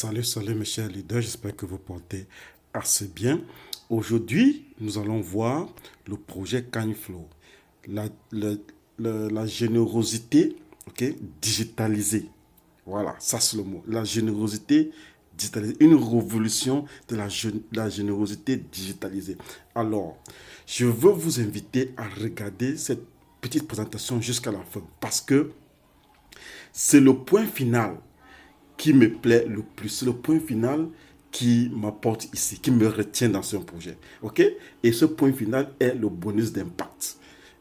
Salut mes chers leaders, j'espère que vous portez assez bien. Aujourd'hui, nous allons voir le projet Kindflow, la, la, la générosité, ok, digitalisée. Voilà, ça c'est le mot. La générosité digitalisée, une révolution de la générosité digitalisée. Alors, je veux vous inviter à regarder cette petite présentation jusqu'à la fin parce que c'est le point final qui me plaît le plus. C'est le point final qui m'apporte ici, qui me retient dans ce projet. OK? Et ce point final est le bonus d'impact.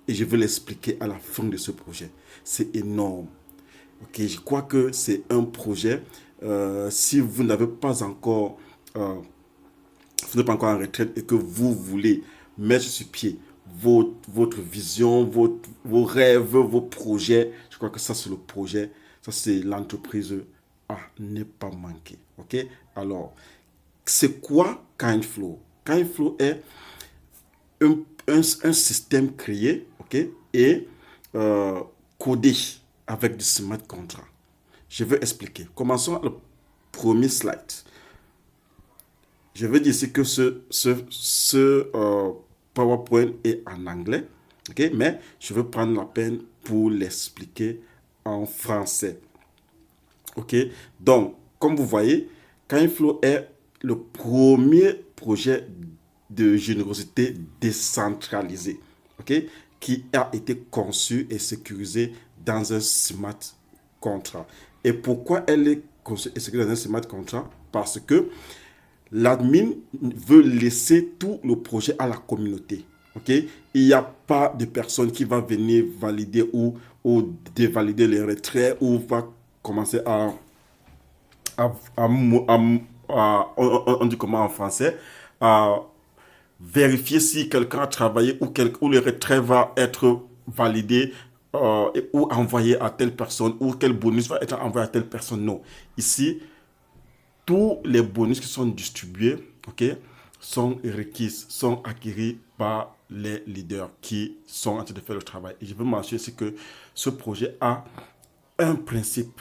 Et je vais l'expliquer à la fin de ce projet. C'est énorme. OK? Je crois que c'est un projet. Si vous n'avez pas encore, vous n'êtes pas encore en retraite et que vous voulez mettre sur pied votre vision, vos rêves, vos projets, je crois que ça c'est le projet, ça c'est l'entreprise à ne pas manquer. Ok? Alors, c'est quoi Kindflow? Kindflow est un système créé, ok, et codé avec du smart contract. Je vais expliquer. Commençons le premier slide. Je veux dire ici que ce PowerPoint est en anglais, ok, mais je vais prendre la peine pour l'expliquer en français. Ok, donc, comme vous voyez, Kindflow est le premier projet de générosité décentralisée, ok, qui a été conçu et sécurisé dans un smart contract. Et pourquoi elle est conçue et sécurisée dans un smart contract? Parce que l'admin veut laisser tout le projet à la communauté. Ok? Il n'y a pas de personne qui va venir valider ou dévalider les retraits ou va commencer on dit comment en français, à vérifier si quelqu'un a travaillé ou le retrait va être validé ou envoyé à telle personne ou quel bonus va être envoyé à telle personne. Non. Ici, tous les bonus qui sont distribués, ok, sont requis, sont acquis par les leaders qui sont en train de faire le travail. Et je veux mentionner aussi que ce projet a un principe.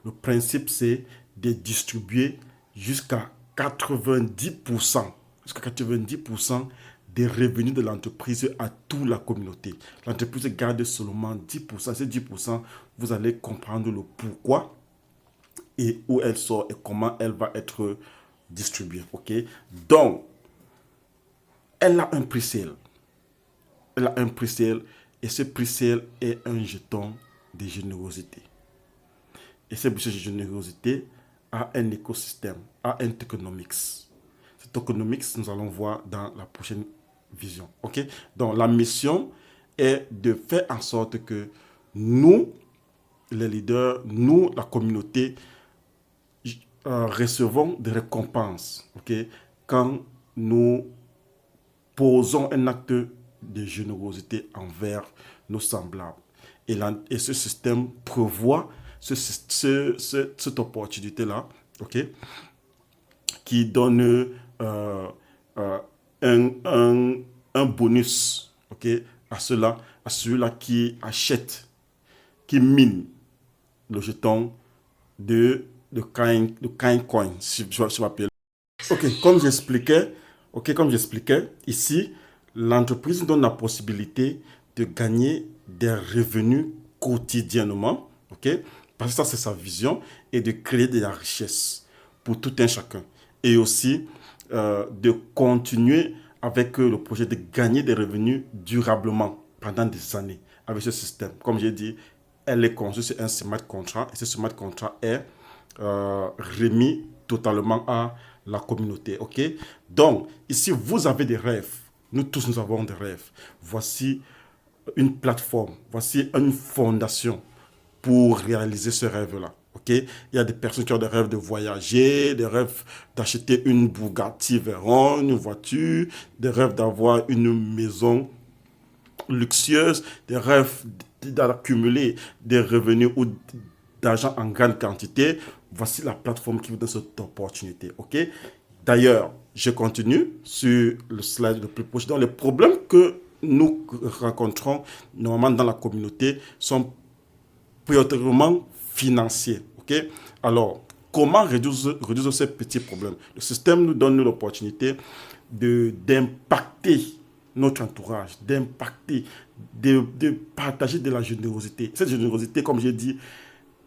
Le principe, c'est de distribuer jusqu'à 90%, jusqu'à 90% des revenus de l'entreprise à toute la communauté. L'entreprise garde seulement 10%. Ces 10%, vous allez comprendre le pourquoi et où elle sort et comment elle va être distribuée. Ok? Donc, elle a un pre-sale. Elle a un pre-sale et ce pre-sale est un jeton de générosité. Et ce budget de générosité a un écosystème, a un tokenomics. Ce tokenomics, nous allons voir dans la prochaine vision. Ok? Donc, la mission est de faire en sorte que nous, les leaders, nous, la communauté, recevons des récompenses, ok, quand nous posons un acte de générosité envers nos semblables. Et ce système prévoit cette opportunité-là, ok, qui donne euh, un, un, un bonus, ok, à celui-là qui achète, qui mine le jeton de kind coin, si je m'appelle. Ok, comme j'expliquais, ici, l'entreprise donne la possibilité de gagner des revenus quotidiennement, ok, parce que ça c'est sa vision, et de créer de la richesse pour tout un chacun. Et aussi de continuer avec le projet de gagner des revenus durablement pendant des années avec ce système. Comme j'ai dit, elle est conçue sur un smart contract et ce smart contract est remis totalement à la communauté. Ok? Donc, ici, vous avez des rêves. Nous tous, nous avons des rêves. Voici une plateforme, voici une fondation pour réaliser ce rêve-là. Ok? Il y a des personnes qui ont des rêves de voyager, des rêves d'acheter une Bugatti Veyron, une voiture, des rêves d'avoir une maison luxueuse, des rêves d'accumuler des revenus ou d'argent en grande quantité. Voici la plateforme qui vous donne cette opportunité. Ok? D'ailleurs, je continue sur le slide le plus proche. Donc, les problèmes que nous rencontrons normalement dans la communauté sont prioritairement financiers. Ok? Alors, comment réduire ces petits problèmes? Le système nous donne l'opportunité d'impacter notre entourage, d'impacter, de partager de la générosité. Cette générosité, comme j'ai dit,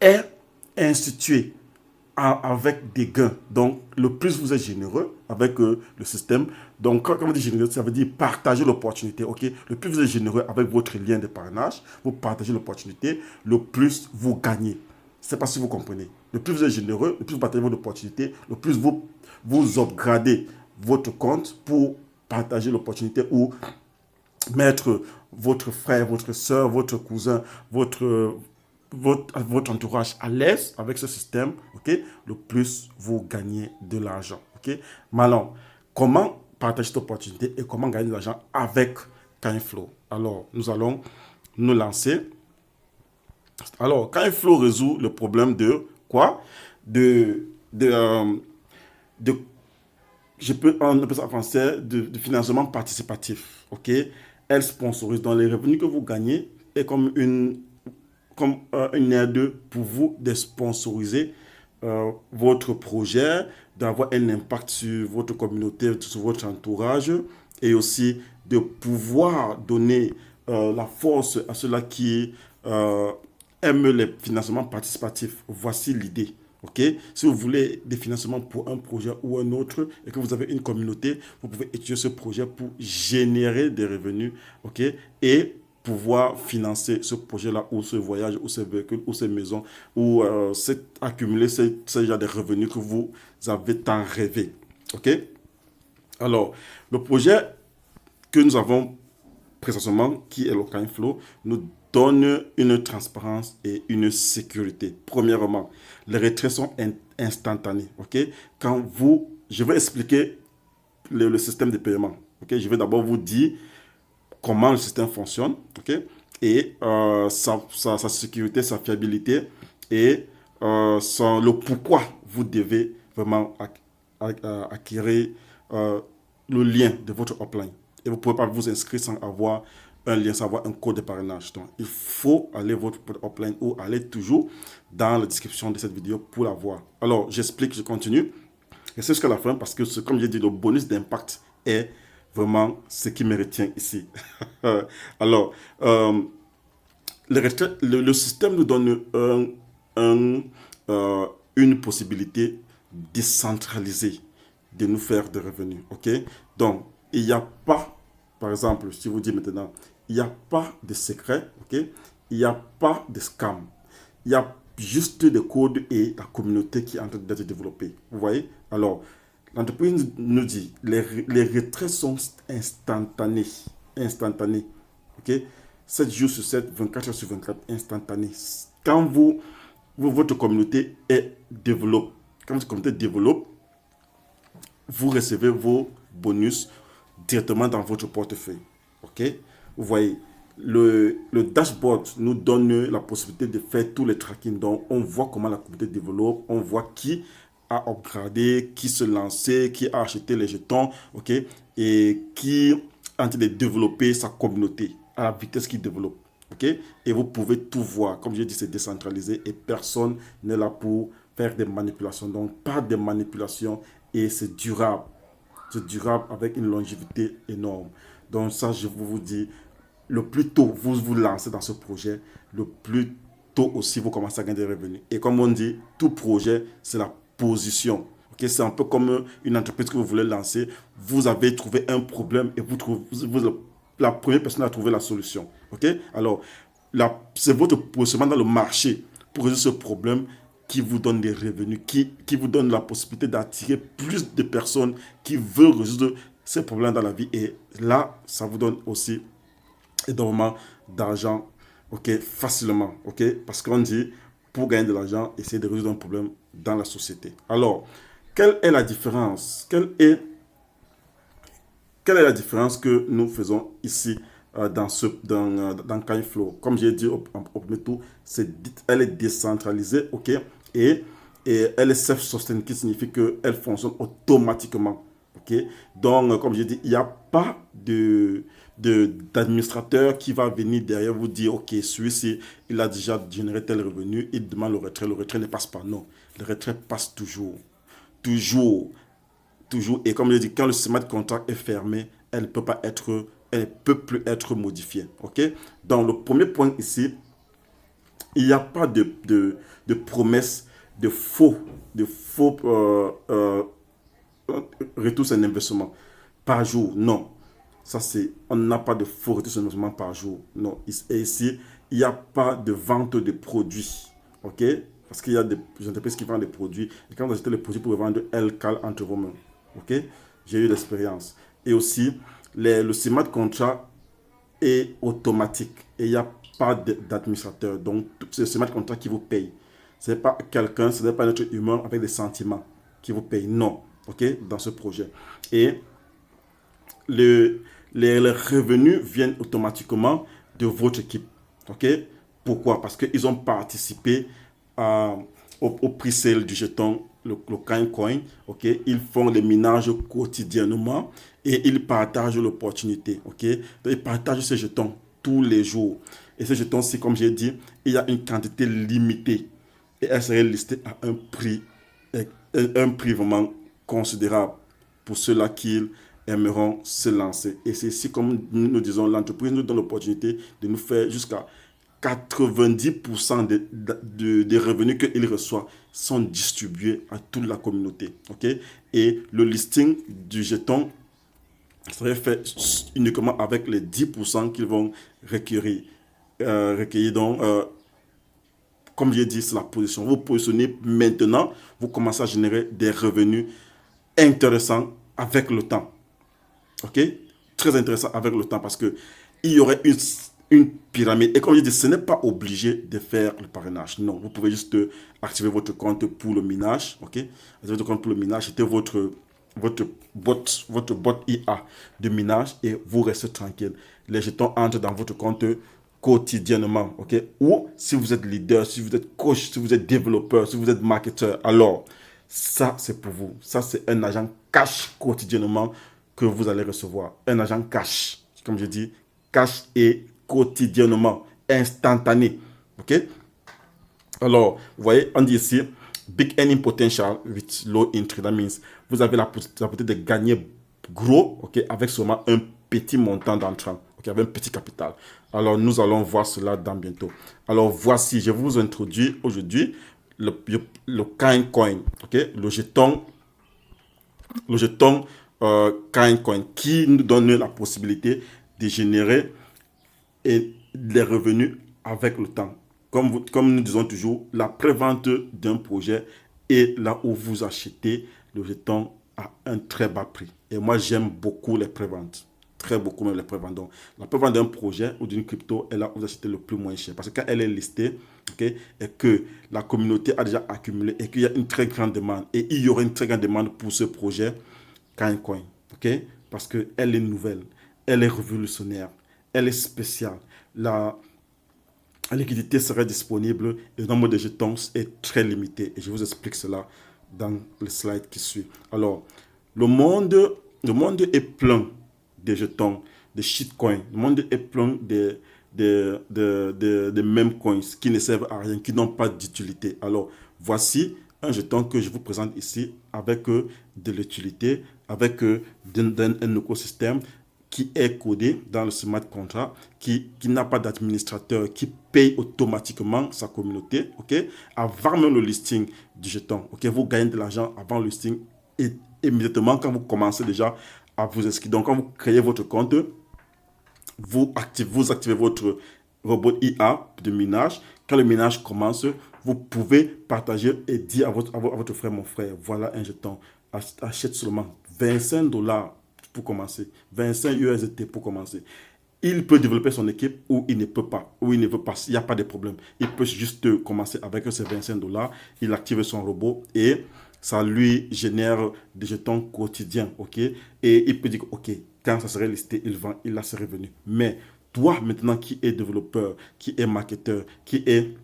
est instituée avec des gains. Donc, le plus vous êtes généreux avec le système, donc quand on dit généreux, ça veut dire partager l'opportunité, ok? Le plus vous êtes généreux avec votre lien de parrainage, vous partagez l'opportunité, le plus vous gagnez. C'est pas si vous comprenez. Le plus vous êtes généreux, le plus vous partagez votre opportunité, le plus vous upgradez votre compte pour partager l'opportunité ou mettre votre frère, votre soeur, votre cousin, votre entourage à l'aise avec ce système, ok, le plus vous gagnez de l'argent. Ok. Maintenant, comment partager cette opportunité et comment gagner de l'argent avec Kindflow? Alors, nous allons nous lancer. Alors, Kindflow résout le problème de quoi? De, de, euh, de on appelle ça en français, de financement participatif. Ok. Elle sponsorise dans les revenus que vous gagnez et comme une aide pour vous de sponsoriser votre projet, d'avoir un impact sur votre communauté, sur votre entourage et aussi de pouvoir donner la force à ceux-là qui aiment les financements participatifs. Voici l'idée. Ok. Si vous voulez des financements pour un projet ou un autre et que vous avez une communauté, vous pouvez étudier ce projet pour générer des revenus, ok, et pouvoir financer ce projet-là ou ce voyage ou ce véhicule ou ces maisons ou accumuler ce genre de revenus que vous avez tant rêvé. Ok. Alors, le projet que nous avons précisément, qui est le Kindflow, nous donne une transparence et une sécurité. Premièrement, les retraits sont instantanés. Ok. Je vais expliquer le système de paiement. Ok. Je vais d'abord vous dire comment le système fonctionne, ok, et sa sécurité, sa fiabilité et le pourquoi vous devez vraiment acquérir le lien de votre upline. Et vous ne pouvez pas vous inscrire sans avoir un lien, sans avoir un code de parrainage. Donc, il faut aller votre upline ou aller toujours dans la description de cette vidéo pour l'avoir. Alors, j'explique, je continue. Et c'est jusqu'à la fin parce que, comme j'ai dit, le bonus d'impact est vraiment ce qui me retient ici. Alors, le système nous donne une possibilité décentralisée de nous faire des revenus. Ok. Donc, il n'y a pas, par exemple, si vous dites maintenant, il n'y a pas de secret, ok. Il n'y a pas de scam. Il y a juste des codes et la communauté qui est en train d'être développée. Vous voyez? Alors, l'entreprise nous dit les retraits sont instantanés. Instantanés. Ok? 7 jours sur 7, 24 heures sur 24, instantanés. Quand votre communauté est développée, quand votre communauté développe, vous recevez vos bonus directement dans votre portefeuille. Ok? Vous voyez, le dashboard nous donne la possibilité de faire tous les tracking. Donc, on voit comment la communauté développe, on voit qui a upgradé, qui se lançait, qui a acheté les jetons, ok, et qui est en train de développer sa communauté à la vitesse qu'il développe, ok. Et vous pouvez tout voir. Comme je dis, c'est décentralisé et personne n'est là pour faire des manipulations. Donc, pas de manipulation et c'est durable. C'est durable avec une longévité énorme. Donc, ça, je vous dis, le plus tôt vous vous lancez dans ce projet, le plus tôt aussi vous commencez à gagner des revenus. Et comme on dit, tout projet, c'est la position. Okay? C'est un peu comme une entreprise que vous voulez lancer. Vous avez trouvé un problème et la première personne a trouvé la solution. Okay? Alors, c'est votre positionnement dans le marché pour résoudre ce problème qui vous donne des revenus, qui vous donne la possibilité d'attirer plus de personnes qui veulent résoudre ces problèmes dans la vie. Et là, ça vous donne aussi énormément d'argent, ok, facilement, ok, parce qu'on dit, pour gagner de l'argent, essayer de résoudre un problème dans la société. Alors, quelle est la différence? Quelle est la différence que nous faisons ici dans Kindflow? Comme j'ai dit au premier tour, elle est décentralisée, ok, et elle est self-sustained, qui signifie qu'elle fonctionne automatiquement, Ok? Donc, comme je dis, il n'y a pas d'administrateur qui va venir derrière vous dire, ok, celui-ci, il a déjà généré tel revenu, il demande le retrait ne passe pas. Non, le retrait passe toujours. Toujours. Toujours. Et comme je dis, quand le smart contract est fermé, elle ne peut plus être modifiée. Ok? Donc, le premier point ici, il n'y a pas de promesse de faux retour sur investissement par jour. Non. Ça, c'est, on n'a pas de faux retour sur investissement par jour. Non. Et ici, il n'y a pas de vente de produits. OK? Parce qu'il y a des entreprises qui vendent des produits. Et quand vous achetez les produits pour les vendre, elles calent entre vos mains. OK? J'ai eu l'expérience. Et aussi, le smart contract est automatique. Et il n'y a pas d'administrateur. Donc, c'est le smart contract qui vous paye. Ce n'est pas quelqu'un, ce n'est pas notre humain avec des sentiments qui vous paye. Non. OK? Dans ce projet. Et le, les revenus viennent automatiquement de votre équipe. OK? Pourquoi? Parce qu'ils ont participé au pre-sale du jeton, le Coin. OK? Ils font les minages quotidiennement et ils partagent l'opportunité. OK? Donc, ils partagent ces jetons tous les jours. Et ces jetons, c'est comme j'ai dit, il y a une quantité limitée. Et elle serait listée à un prix vraiment considérable pour ceux-là qui aimeront se lancer. Et c'est ici, comme nous disons, l'entreprise nous donne l'opportunité de nous faire jusqu'à 90% des revenus qu'il reçoit sont distribués à toute la communauté. Okay? Et le listing du jeton serait fait uniquement avec les 10% qu'ils vont recueillir. Donc, comme j'ai dit, c'est la position. Vous positionnez maintenant, vous commencez à générer des revenus intéressants avec le temps. OK? Très intéressant avec le temps parce que il y aurait une pyramide. Et comme je dis, ce n'est pas obligé de faire le parrainage. Non, vous pouvez juste activer votre compte pour le minage. OK? Activer votre compte pour le minage, c'était votre bot IA de minage et vous restez tranquille. Les jetons entrent dans votre compte quotidiennement. OK? Ou si vous êtes leader, si vous êtes coach, si vous êtes développeur, si vous êtes marketeur, alors ça, c'est pour vous. Ça, c'est un agent cash quotidiennement que vous allez recevoir. Un agent cash, comme je dis, cash et quotidiennement, instantané. OK? Alors, vous voyez, on dit ici, big earning potential with low entry. That means, vous avez la possibilité de gagner gros, OK, avec seulement un petit montant d'entrant, OK, avec un petit capital. Alors, nous allons voir cela dans bientôt. Alors, voici, je vous introduis aujourd'hui le Coin, OK, le jeton Coin qui nous donne la possibilité de générer les revenus avec le temps. Comme nous disons toujours, la prévente d'un projet est là où vous achetez le jeton à un très bas prix. Et moi, j'aime beaucoup les préventes. Très beaucoup même les préventes. Donc, la prévente d'un projet ou d'une crypto est là où vous achetez le plus moins cher. Parce que quand elle est listée, okay, et que la communauté a déjà accumulé et qu'il y a une très grande demande, et il y aura une très grande demande pour ce projet, Coin. Okay? Parce qu'elle est nouvelle, elle est révolutionnaire, elle est spéciale. La liquidité serait disponible et le nombre de jetons est très limité. Et je vous explique cela dans le slide qui suit. Alors, le monde est plein de jetons, de shitcoins. Le monde est plein de meme coins qui ne servent à rien, qui n'ont pas d'utilité. Alors, voici un jeton que je vous présente ici avec de l'utilité, avec un écosystème qui est codé dans le smart contract, qui n'a pas d'administrateur, qui paye automatiquement sa communauté, ok, avant même le listing du jeton. Ok, vous gagnez de l'argent avant le listing et immédiatement quand vous commencez déjà à vous inscrire. Donc, quand vous créez votre compte, vous activez votre robot IA de minage. Quand le minage commence, vous pouvez partager et dire à votre frère, mon frère, voilà un jeton, achète seulement $25 pour commencer, 25 USDT pour commencer. Il peut développer son équipe ou il ne peut pas, ou il ne veut pas, il n'y a pas de problème. Il peut juste commencer avec ses $25, il active son robot et ça lui génère des jetons quotidiens, ok? Et il peut dire, ok, quand ça serait listé, il vend, il a ses revenus. Mais toi, maintenant, qui est développeur, qui est marketeur, qui est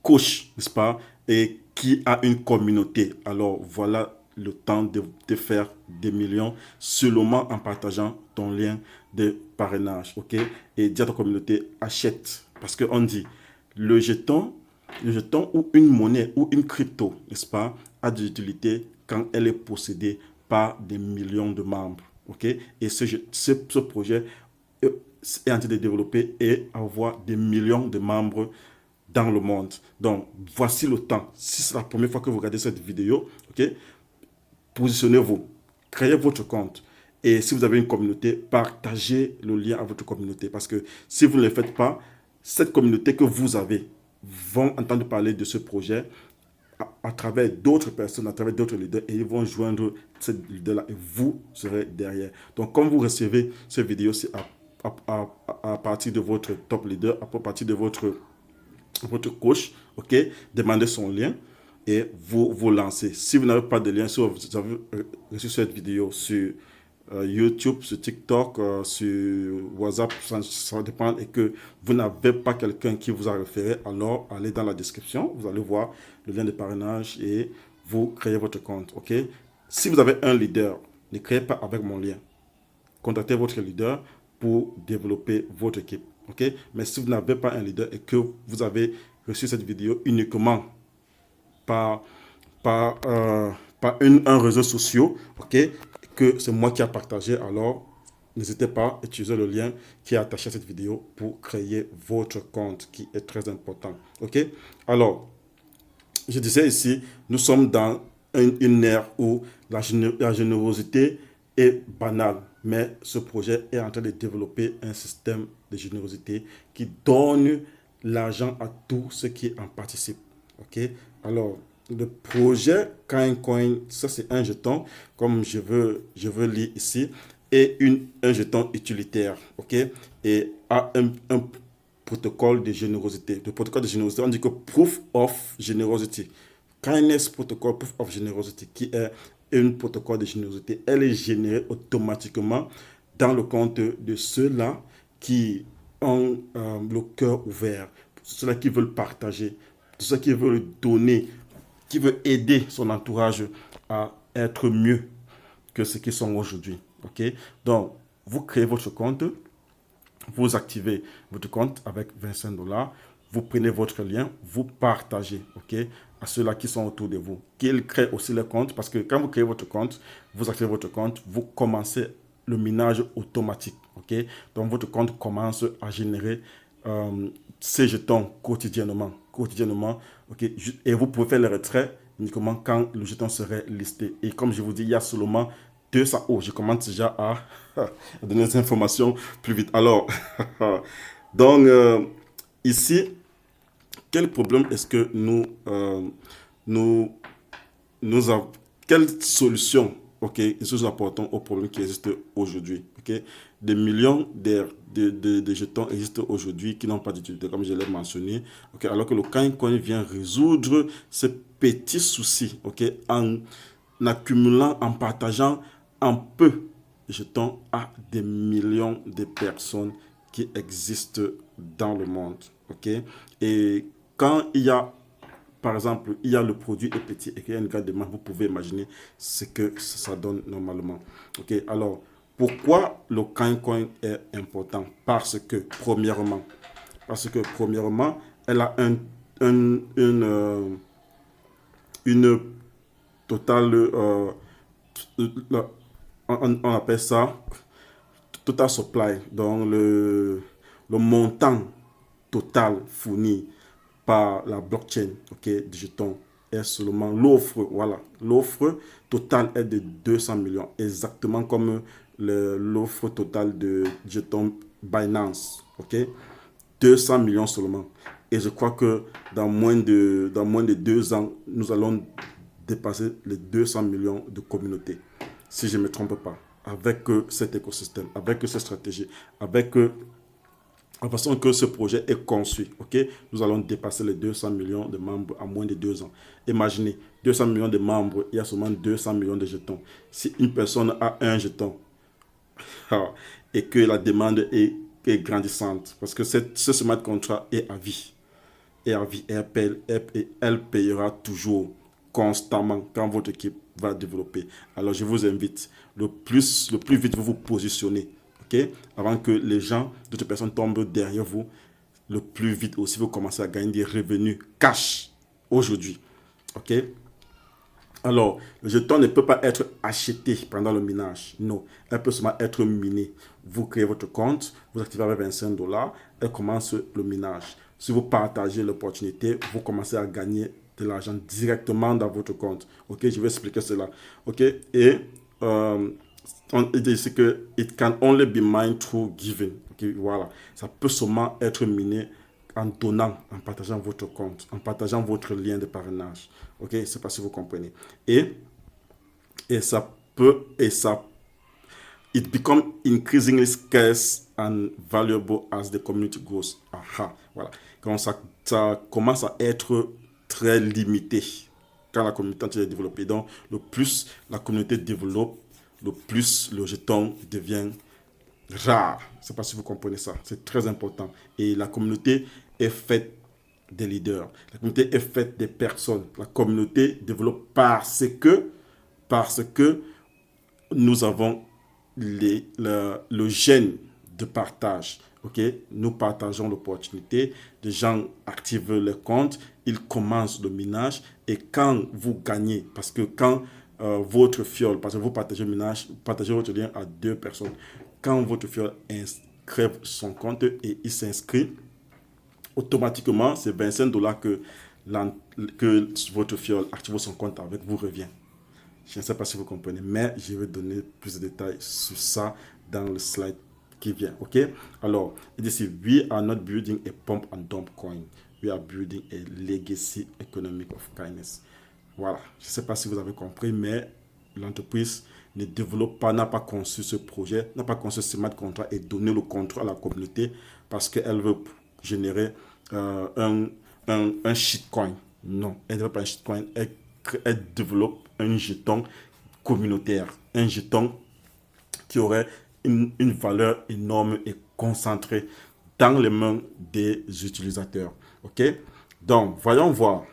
coach, n'est-ce pas? Et qui a une communauté, alors voilà le temps de faire des millions seulement en partageant ton lien de parrainage, ok? Et dire à ta communauté, achète. Parce qu'on dit, le jeton ou une monnaie ou une crypto, n'est-ce pas, a de l'utilité quand elle est possédée par des millions de membres, ok? Et ce projet est en train de développer et avoir des millions de membres dans le monde. Donc, voici le temps. Si c'est la première fois que vous regardez cette vidéo, ok, positionnez-vous, créez votre compte. Et si vous avez une communauté, partagez le lien à votre communauté. Parce que si vous ne le faites pas, cette communauté que vous avez vont entendre parler de ce projet à travers d'autres personnes, à travers d'autres leaders, et ils vont joindre cette leader-là et vous serez derrière. Donc, quand vous recevez cette vidéo, c'est à partir de votre top leader, à partir de votre coach, ok, demandez son lien et vous lancez. Si vous n'avez pas de lien, si vous avez reçu cette vidéo sur YouTube, sur TikTok, sur WhatsApp, ça dépend, et que vous n'avez pas quelqu'un qui vous a référé, alors allez dans la description, vous allez voir le lien de parrainage et vous créez votre compte, ok? Si vous avez un leader, ne créez pas avec mon lien. Contactez votre leader pour développer votre équipe, ok? Mais si vous n'avez pas un leader et que vous avez reçu cette vidéo uniquement par un réseau social, ok, que c'est moi qui a partagé, alors n'hésitez pas à utiliser le lien qui est attaché à cette vidéo pour créer votre compte qui est très important, ok? Alors, je disais ici, nous sommes dans une ère où la générosité est banale, mais ce projet est en train de développer un système de générosité qui donne l'argent à tous ceux qui en participent, ok? Alors, le projet KineCoin, ça c'est un jeton, comme je veux lire ici, et un jeton utilitaire, ok? Et a un protocole de générosité. Le protocole de générosité, on dit que Proof of Generosity. Kindness Protocol Proof of Generosity, qui est un protocole de générosité, elle est générée automatiquement dans le compte de ceux-là qui ont le cœur ouvert, ceux-là qui veulent partager, ceux qui veulent donner, qui veut aider son entourage à être mieux que ce qu'ils sont aujourd'hui. Ok? Donc, vous créez votre compte, vous activez votre compte avec 25 $, vous prenez votre lien, vous partagez, ok, à ceux-là qui sont autour de vous, qu'ils créent aussi le compte, parce que quand vous créez votre compte, vous activez votre compte, vous commencez le minage automatique, ok, donc votre compte commence à générer ces jetons quotidiennement, ok, et vous pouvez faire le retrait uniquement quand le jeton serait listé. Et comme je vous dis, il y a seulement 200. Oh, je commence déjà à donner des informations plus vite. Alors, donc, ici, quel problème est-ce que nous, nous avons, quelle solution, ok, est-ce que nous apportons aux problèmes qui existent aujourd'hui, ok? Des millions de jetons existent aujourd'hui qui n'ont pas d'utilité, comme je l'ai mentionné, ok? Alors que le KineCoin vient résoudre ces petits soucis, ok, en accumulant, en partageant un peu de jetons à des millions de personnes qui existent dans le monde, ok? Et quand il y a, par exemple, il y a le produit est petit et qu'il y a une grande demande, vous pouvez imaginer ce que ça donne normalement. Ok, alors, pourquoi le KineCoin est important? Parce que premièrement, elle a une totale, on appelle ça total supply, donc le montant total fourni par la blockchain, ok, du jeton est seulement l'offre, voilà, l'offre totale est de 200 millions, exactement comme l'offre totale de jetons Binance, ok, 200 millions seulement. Et je crois que dans moins de 2 ans, nous allons dépasser les 200 millions de communautés, si je ne me trompe pas, avec cet écosystème, avec cette stratégie, avec la façon que ce projet est conçu, ok, nous allons dépasser les 200 millions de membres en moins de 2 ans. Imaginez, 200 millions de membres, il y a seulement 200 millions de jetons. Si une personne a un jeton et que la demande est grandissante, parce que ce smart contract est à vie, et elle payera toujours, constamment, quand votre équipe va développer. Alors, je vous invite, le plus vite vous vous positionnez, ok, avant que les gens, d'autres personnes tombent derrière vous, le plus vite aussi vous commencez à gagner des revenus cash aujourd'hui, ok. Alors, le jeton ne peut pas être acheté pendant le minage. Non, elle peut seulement être minée. Vous créez votre compte, vous activez avec 25 dollars, elle commence le minage. Si vous partagez l'opportunité, vous commencez à gagner de l'argent directement dans votre compte. Ok, je vais expliquer cela. Ok, et on dit ici que it can only be mined through giving. Ok, voilà, ça peut seulement être miné en donnant, en partageant votre compte, en partageant votre lien de parrainage. Ok, c'est pas si vous comprenez. Et, et ça peut, et ça, it become increasingly scarce and valuable as the community grows. Aha, voilà. Quand ça commence à être très limité, quand la communauté est développée. Donc, le plus la communauté développe, le plus le jeton devient rare. Je ne sais pas si vous comprenez ça. C'est très important. Et la communauté est faite des leaders. La communauté est faite des personnes. La communauté développe parce que nous avons le gène de partage. Ok, nous partageons l'opportunité. Les gens activent leur compte, ils commencent le minage et quand vous gagnez, parce que quand votre fiole, parce que vous partagez le minage, vous partagez votre lien à deux personnes, quand votre fiole inscrit son compte et il s'inscrit, automatiquement, c'est 25 dollars que votre fiole active son compte avec vous revient. Je ne sais pas si vous comprenez, mais je vais donner plus de détails sur ça dans le slide qui vient. Ok? Alors, il dit ici, we are not building a pump and dump coin. We are building a legacy economic of kindness. Voilà. Je ne sais pas si vous avez compris, mais l'entreprise ne développe pas, n'a pas conçu ce projet, n'a pas conçu ce smart contract et donné le contrôle à la communauté parce qu'elle veut générer un shitcoin. Non, elle ne veut pas un shitcoin. Elle développe un jeton communautaire, un jeton qui aurait une valeur énorme et concentrée dans les mains des utilisateurs. Ok? Donc, voyons voir.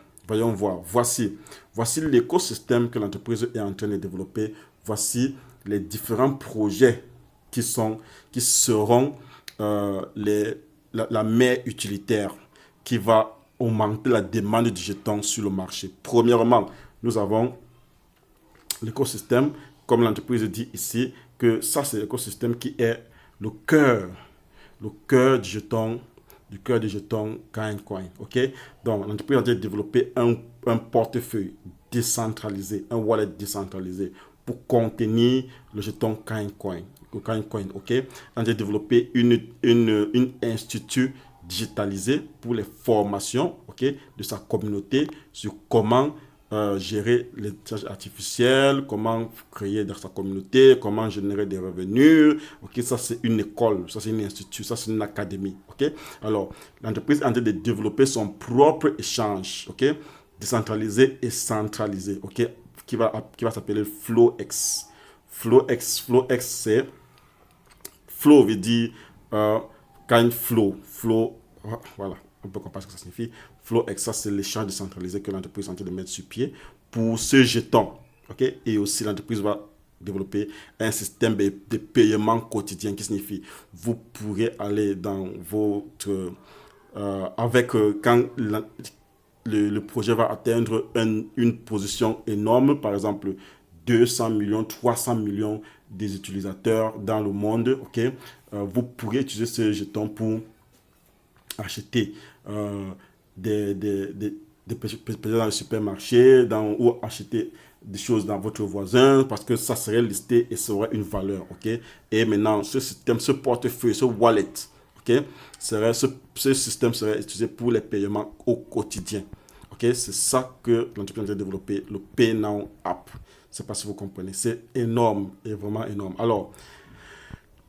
Voici l'écosystème que l'entreprise est en train de développer. Voici les différents projets qui seront la mère utilitaire qui va augmenter la demande du jeton sur le marché. Premièrement, nous avons l'écosystème, comme l'entreprise dit ici, que ça c'est l'écosystème qui est le cœur du jeton, KineCoin. Ok? Donc l'entreprise a développé un portefeuille décentralisé, un wallet décentralisé pour contenir le jeton KineCoin. Ok? On a développé une institut digitalisé pour les formations, ok, de sa communauté sur comment gérer l'intelligence artificielle, comment créer dans sa communauté, comment générer des revenus. Ok, ça c'est une école, ça c'est un institut, ça c'est une académie. Ok, alors l'entreprise est en train de développer son propre échange, ok, décentralisé et centralisé, ok, qui va s'appeler FlowX. FlowX, c'est Flow veut dire kind flow. Voilà, on peut comprendre ce que ça signifie. FlowX, ça c'est l'échange décentralisé que l'entreprise est en train de mettre sur pied pour ce jeton. Ok? Et aussi, l'entreprise va développer un système de paiement quotidien qui signifie vous pourrez aller dans votre quand le projet va atteindre une position énorme, par exemple 200 millions, 300 millions des utilisateurs dans le monde, ok, vous pourrez utiliser ce jeton pour acheter des dans le supermarché ou acheter des choses dans votre voisin parce que ça serait listé et ça aurait une valeur, ok. Et maintenant, ce système, ce portefeuille, ce wallet, ok, ce système serait utilisé pour les paiements au quotidien, ok. C'est ça que l'entreprise a développé, le Pay Now App. Je ne sais pas si vous comprenez, c'est énorme et vraiment énorme. Alors,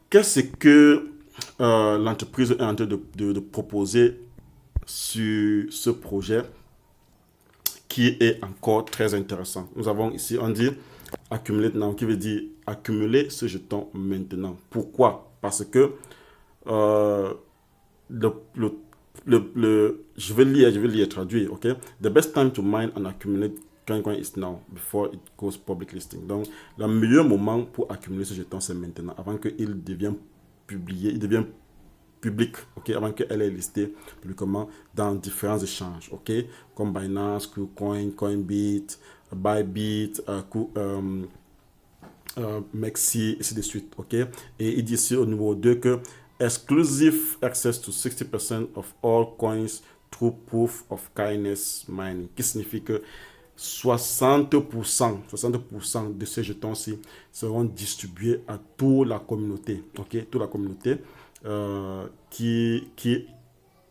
qu'est-ce que l'entreprise est en train de proposer sur ce projet qui est encore très intéressant? Nous avons ici, on dit accumuler now, qui veut dire accumuler ce jeton maintenant. Pourquoi? Parce que je vais lire traduire, ok? The best time to mine and accumulate Coin is now, before it goes public listing. Donc, le meilleur moment pour accumuler ce jeton, c'est maintenant, avant qu'il devienne public, ok, avant qu'elle est listée publiquement dans différents échanges, ok, comme Binance, KuCoin, Coinbit, Bybit, Mexi, ainsi de suite, ok. Et il dit ici au numéro 2 que exclusive access to 60% of all coins through proof of kindness mining, qui signifie que 60% de ces jetons-ci seront distribués à toute la communauté, ok, toute la communauté qui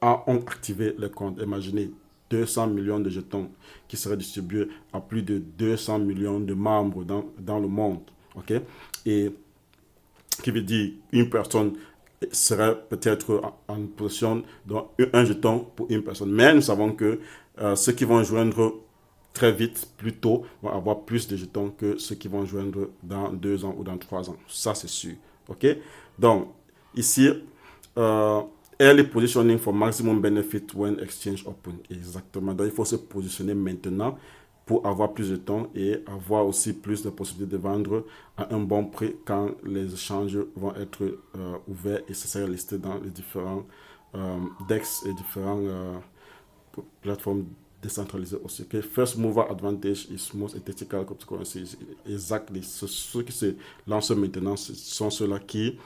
ont activé le compte. Imaginez 200 millions de jetons qui seraient distribués à plus de 200 millions de membres dans le monde, ok, et qui veut dire une personne serait peut-être en possession d'un jeton pour une personne. Mais nous savons que ceux qui vont joindre très vite, plus tôt, vont avoir plus de jetons que ceux qui vont joindre dans 2 ans ou dans 3 ans. Ça, c'est sûr. OK? Donc, ici, early positioning for maximum benefit when exchange open. Exactement. Donc, il faut se positionner maintenant pour avoir plus de temps et avoir aussi plus de possibilités de vendre à un bon prix quand les échanges vont être ouverts et ça sera listé dans les différents DEX et différentes plateformes décentralisées aussi. Okay? First mover advantage is most ethical cryptocurrencies. Exactly. Ceux qui se lancent maintenant sont ceux-là qui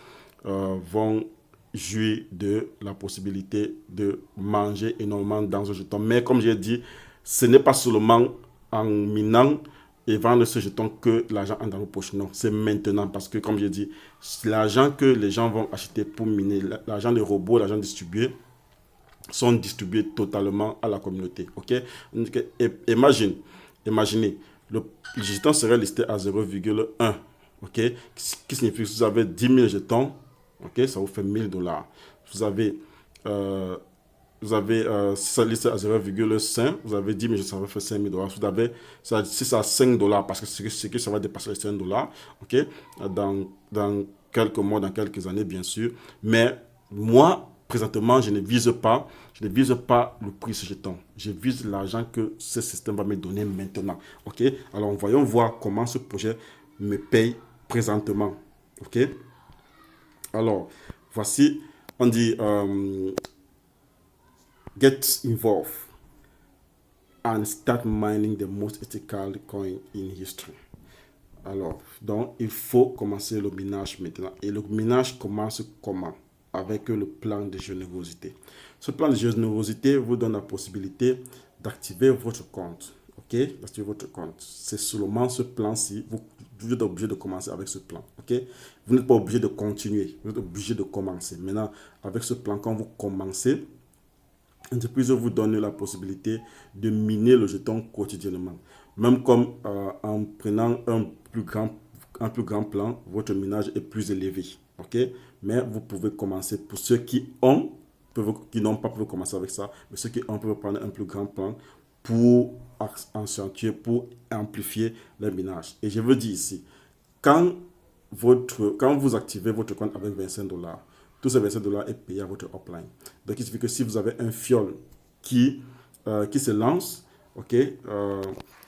vont jouir de la possibilité de manger énormément dans un jeton. Mais comme j'ai dit, ce n'est pas seulement en minant et vendre ce jeton que l'argent entre dans vos poches. Non, c'est maintenant parce que, comme j'ai dit, l'argent que les gens vont acheter pour miner, l'argent des robots, l'argent distribué, sont distribués totalement à la communauté. Ok? Imaginez, le jeton serait listé à 0,1. Ok? Qui signifie que si vous avez 10 000 jetons, ok, ça vous fait $1,000. Vous avez si ça liste à 0,5, vous avez 10 000, ça va faire $5,000. Vous avez, si c'est à $5, parce que c'est que ça va dépasser les $5, ok, dans quelques mois, dans quelques années, bien sûr. Mais moi, présentement, je ne vise pas le prix de ce jeton. Je vise l'argent que ce système va me donner maintenant. Ok, alors voyons voir comment ce projet me paye présentement. Ok, alors voici, on dit get involved and start mining the most ethical coin in history. Alors, donc, il faut commencer le minage maintenant. Et le minage commence comment? Avec le plan de générosité. Ce plan de générosité vous donne la possibilité d'activer votre compte. Ok? D'activer votre compte. C'est seulement ce plan-ci. Vous êtes obligé de commencer avec ce plan. Ok? Vous n'êtes pas obligé de continuer. Vous êtes obligé de commencer. Maintenant, avec ce plan, quand vous commencez, l'entreprise vous donne la possibilité de miner le jeton quotidiennement. Même comme en prenant un plus grand plan, votre minage est plus élevé. Ok? Mais vous pouvez commencer, pour ceux qui n'ont pas pu commencer avec ça, mais ceux qui ont peuvent prendre un plus grand plan pour accentuer, pour amplifier le minage. Et je veux dire ici, quand vous activez votre compte avec $25, tous ces $25 est payé à votre upline. Donc, il suffit que si vous avez un fiole qui se lance, ok,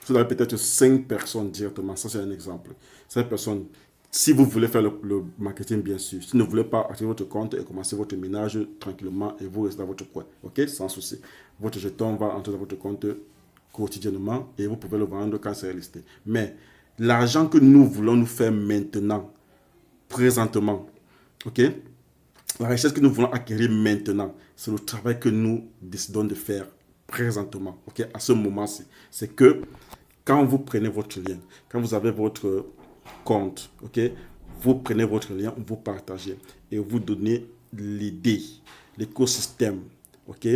vous avez peut-être 5 personnes directement. Ça, c'est un exemple. 5 personnes. Si vous voulez faire le marketing, bien sûr. Si vous ne voulez pas activer votre compte et commencer votre minage tranquillement et vous restez dans votre coin, ok, sans souci. Votre jeton va entrer dans votre compte quotidiennement et vous pouvez le vendre quand c'est listé. Mais l'argent que nous voulons nous faire maintenant, présentement, ok, la richesse que nous voulons acquérir maintenant, c'est le travail que nous décidons de faire présentement, ok, à ce moment-ci. C'est que quand vous prenez votre lien, quand vous avez votre compte, ok, vous prenez votre lien, vous partagez et vous donnez l'idée, l'écosystème, ok,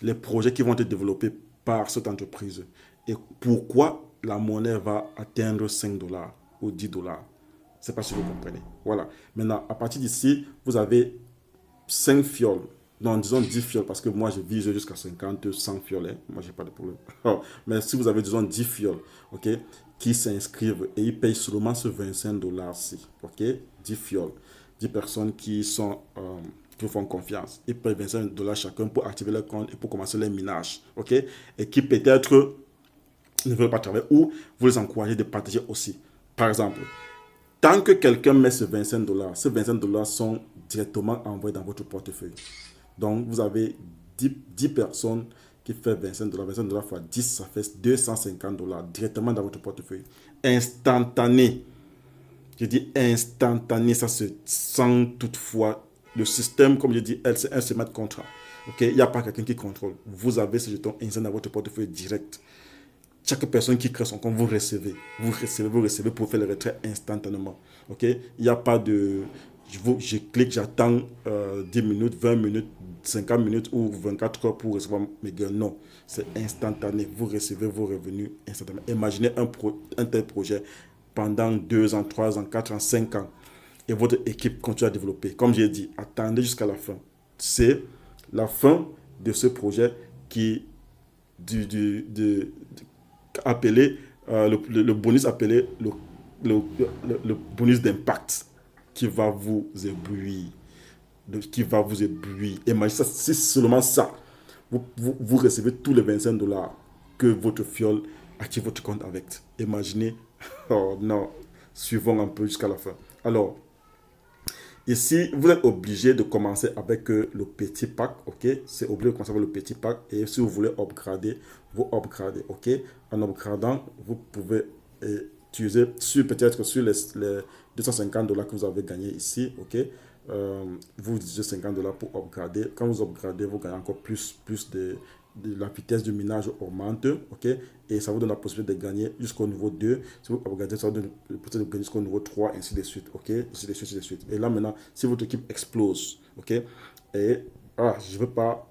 les projets qui vont être développés par cette entreprise et pourquoi la monnaie va atteindre $5 ou $10. C'est pas si vous comprenez. Voilà. Maintenant, à partir d'ici, vous avez 5 fioles. Non, disons 10 fioles, parce que moi, je vise jusqu'à 50, 100 fioles. Hein. Moi, j'ai pas de problème. Mais si vous avez, disons, 10 fioles, ok, qui s'inscrivent et ils payent seulement ce $25-ci, ok, 10 fioles, 10 personnes qui vous font confiance. Ils payent $25 chacun pour activer leur compte et pour commencer les minages, ok, et qui peut-être ne veulent pas travailler, ou vous les encouragez de partager aussi. Par exemple, tant que quelqu'un met ce 25 dollars, ces 25 dollars sont directement envoyés dans votre portefeuille. Donc, vous avez 10 personnes qui font 25 dollars. 25 dollars fois 10, ça fait 250 dollars directement dans votre portefeuille. Instantané. Je dis instantané, ça se sent toutefois. Le système, comme je dis, c'est un schéma de contrat. Okay? Il n'y a pas quelqu'un qui contrôle. Vous avez ce jeton instant dans votre portefeuille direct. Chaque personne qui crée son compte, vous recevez. Vous recevez pour faire le retrait instantanément. Ok? Il n'y a pas de... Je clique, j'attends 10 minutes, 20 minutes, 50 minutes ou 24 heures pour recevoir mes gains. Non, c'est instantané. Vous recevez vos revenus instantanément. Imaginez un tel projet pendant 2 ans, 3 ans, 4 ans, 5 ans. Et votre équipe continue à développer. Comme j'ai dit, attendez jusqu'à la fin. C'est la fin de ce projet qui... appelé, le bonus appelé le bonus d'impact qui va vous éblouir. Qui va vous éblouir. Imaginez ça, c'est seulement ça. Vous recevez tous les 25 dollars que votre fiole active votre compte avec. Imaginez. Oh non. Suivons un peu jusqu'à la fin. Alors, ici, vous êtes obligé de commencer avec le petit pack, ok? C'est obligé de commencer avec le petit pack. Et si vous voulez upgrader, vous upgradez, ok? En upgradant, vous pouvez utiliser peut-être sur les 250 dollars que vous avez gagné ici, ok? Vous utilisez 50 dollars pour upgrader. Quand vous upgradez, vous gagnez encore plus de la vitesse du minage augmente, ok? Et ça vous donne la possibilité de gagner jusqu'au niveau 2. Si vous regardez, ça vous donne la possibilité de gagner jusqu'au niveau 3, ainsi de suite, ok? Ainsi de suite, ainsi de suite. Et là, maintenant, si votre équipe explose, ok? Et je ne veux pas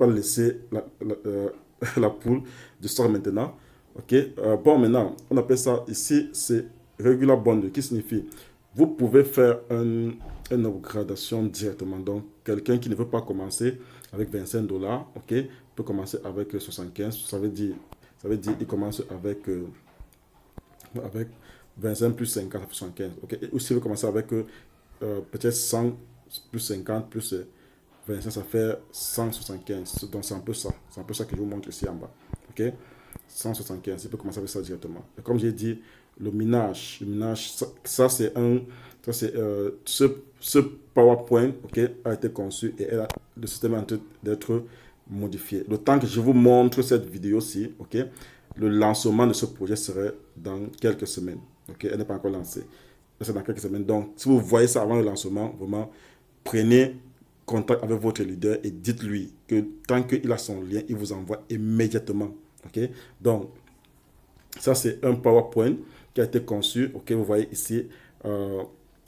laisser la poule de sort maintenant, ok? Bon, maintenant, on appelle ça ici, c'est regular bundle, qui signifie vous pouvez faire une upgradation directement. Donc, quelqu'un qui ne veut pas commencer avec 25 dollars, ok, peut commencer avec 75. Ça veut dire il commence avec 25 plus 50, 75. Ok, ou s'il veut commencer avec peut-être 100 plus 50 plus 25, ça fait 175. Donc, c'est un peu ça. C'est un peu ça que je vous montre ici en bas. Ok, 175. Il peut commencer avec ça directement. Et comme j'ai dit, le minage, ça c'est ce PowerPoint, ok, a été conçu et le système est en train d'être modifié. Le temps que je vous montre cette vidéo-ci, ok, le lancement de ce projet serait dans quelques semaines. Ok, elle n'est pas encore lancée. C'est dans quelques semaines. Donc, si vous voyez ça avant le lancement, vraiment, prenez contact avec votre leader et dites-lui que tant qu'il a son lien, il vous envoie immédiatement. Ok, donc, ça c'est un PowerPoint qui a été conçu. Ok, vous voyez ici,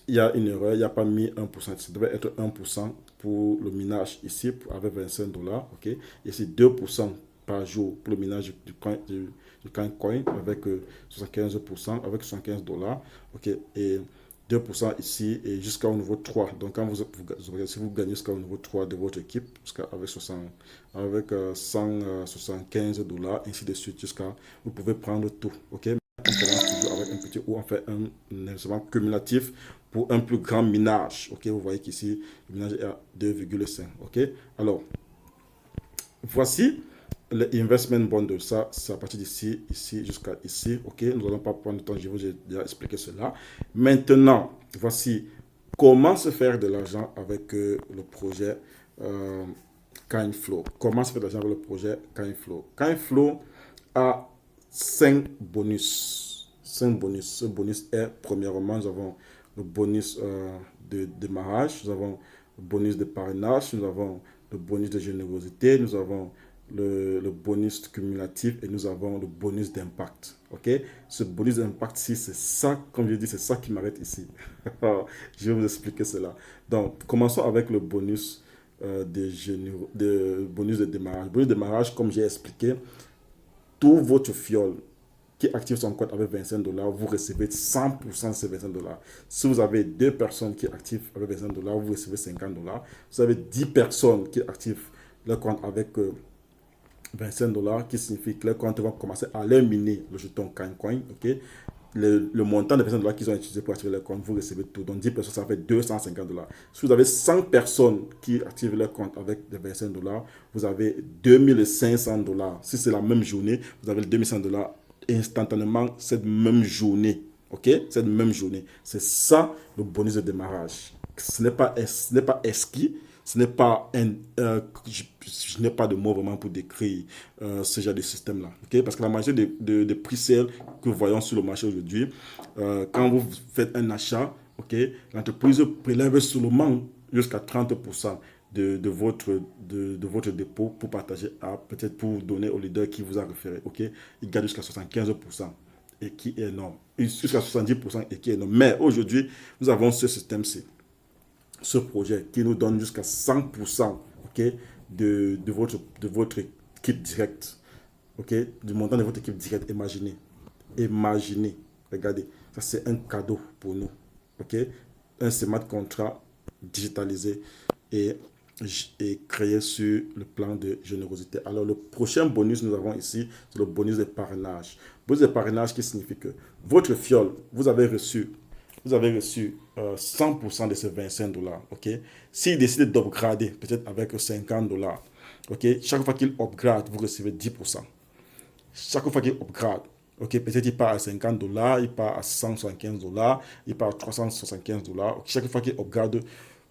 il y a une erreur, il n'y a pas mis 1%. Ça devait être 1% pour le minage ici avec 25 dollars. Ok, et c'est 2% par jour pour le minage du coin avec 75%, avec 75 dollars. Ok, et 2% ici et jusqu'au niveau 3. Donc, quand si vous gagnez jusqu'au niveau 3 de votre équipe, avec 175 dollars, ainsi de suite, vous pouvez prendre tout. Ok, on commence toujours avec un petit ou on fait un instrument cumulatif pour un plus grand minage. Ok, vous voyez qu'ici, le minage est à 2,5. Ok, alors, voici le investment bundle. Ça, c'est à partir d'ici, ici, jusqu'à ici. Ok, nous n'allons pas prendre le temps, je vous ai déjà expliqué cela. Maintenant, voici comment se faire de l'argent avec le projet Kindflow. Comment se faire de l'argent avec le projet Kindflow. Kindflow a 5 bonus. 5 bonus. Ce bonus est, premièrement, nous avons le bonus de démarrage, nous avons le bonus de parrainage, nous avons le bonus de générosité, nous avons le bonus cumulatif et nous avons le bonus d'impact. Ok, ce bonus d'impact, si c'est ça, comme je dis, c'est ça qui m'arrête ici. Je vais vous expliquer cela. Donc, commençons avec le bonus bonus de démarrage. Bonus de démarrage, comme j'ai expliqué, tout votre fiole qui active son compte avec 25 dollars, vous recevez 100% de ces 25 dollars. Si vous avez 2 personnes qui activent avec 25 dollars, vous recevez 50 dollars. Si vous avez 10 personnes qui activent leur compte avec 25 dollars, qui signifie que les comptes vont commencer à leur miner le jeton KineCoin, ok? Le montant de 25 dollars qu'ils ont utilisé pour activer leur compte, vous recevez tout. Donc 10 personnes, ça fait 250 dollars. Si vous avez 100 personnes qui activent leur compte avec des 25 dollars, vous avez 2500 dollars. Si c'est la même journée, vous avez 2500 dollars instantanément cette même journée. OK? Cette même journée. C'est ça le bonus de démarrage. Ce n'est pas esquis. Ce n'est pas je n'ai pas de mots vraiment pour décrire ce genre de système-là. OK? Parce que la majorité de pre-sales que nous voyons sur le marché aujourd'hui, quand vous faites un achat, OK, l'entreprise prélève seulement jusqu'à 30% de votre dépôt pour partager peut-être pour donner au leader qui vous a référé. OK? Il gagne jusqu'à 75% et qui est énorme. Jusqu'à 70% et qui est énorme. Mais aujourd'hui, nous avons ce système-ci, ce projet qui nous donne jusqu'à 100%, OK, de votre équipe directe. OK? Du montant de votre équipe directe. Imaginez. Regardez. Ça, c'est un cadeau pour nous. OK? Un smart contrat digitalisé et créé sur le plan de générosité. Alors, le prochain bonus que nous avons ici, c'est le bonus de parrainage. Bonus de parrainage qui signifie que votre fiole, vous avez reçu 100% de ces $25. OK? S'il décide d'upgrader, peut-être avec $50, OK? Chaque fois qu'il upgrade, vous recevez 10%. Chaque fois qu'il upgrade, OK, peut-être il part à $50, il part à $175, il part à $375. Chaque fois qu'il upgrade,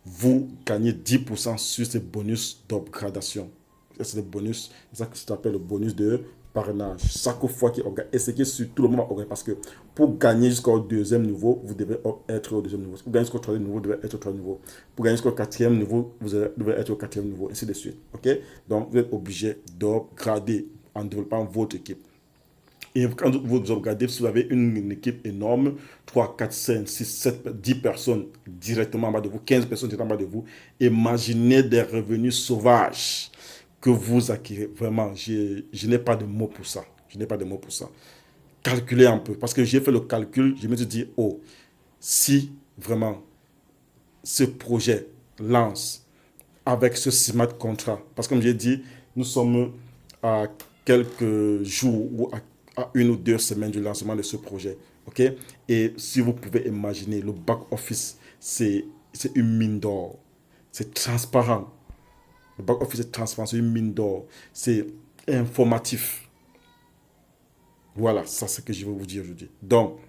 vous gagnez 10% sur ces bonus d'upgradation. C'est le bonus, c'est ça que ça s'appelle le bonus de parrainage. Chaque fois qu'il upgrade, et c'est que sur tout le monde va upgrade parce que pour gagner jusqu'au deuxième niveau, vous devez être au deuxième niveau. Pour gagner jusqu'au troisième niveau, vous devez être au troisième niveau. Pour gagner jusqu'au quatrième niveau, vous devez être au quatrième niveau, ainsi de suite. OK? Donc, vous êtes obligé d'upgrader en développant votre équipe. Et quand vous regardez, si vous avez une équipe énorme, 3, 4, 5, 6, 7, 10 personnes directement en bas de vous, 15 personnes directement en bas de vous, imaginez des revenus sauvages que vous acquérez. Vraiment, je n'ai pas de mots pour ça. Je n'ai pas de mots pour ça. Calculez un peu. Parce que j'ai fait le calcul, je me suis dit, oh, si vraiment ce projet lance avec ce smart contrat, parce que comme j'ai dit, nous sommes à quelques jours ou à 1 ou 2 semaines du lancement de ce projet. OK? Et si vous pouvez imaginer, le back-office, c'est une mine d'or. C'est transparent. Le back-office est transparent, c'est une mine d'or. C'est informatif. Voilà, ça c'est ce que je veux vous dire aujourd'hui. Donc,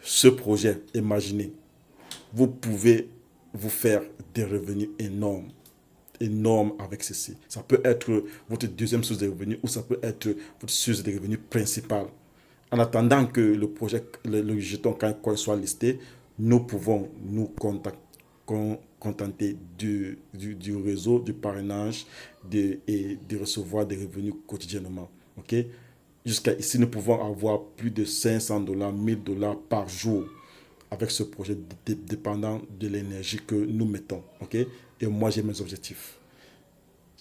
ce projet, imaginez, vous pouvez vous faire des revenus énormes avec ceci. Ça peut être votre deuxième source de revenus ou ça peut être votre source de revenus principale. En attendant que le projet, le jeton, quand il soit listé, nous pouvons nous contenter du réseau, du parrainage et de recevoir des revenus quotidiennement. OK? Jusqu'à ici, nous pouvons avoir plus de $500, $1,000 par jour avec ce projet, dépendant de l'énergie que nous mettons. OK? Et moi, j'ai mes objectifs.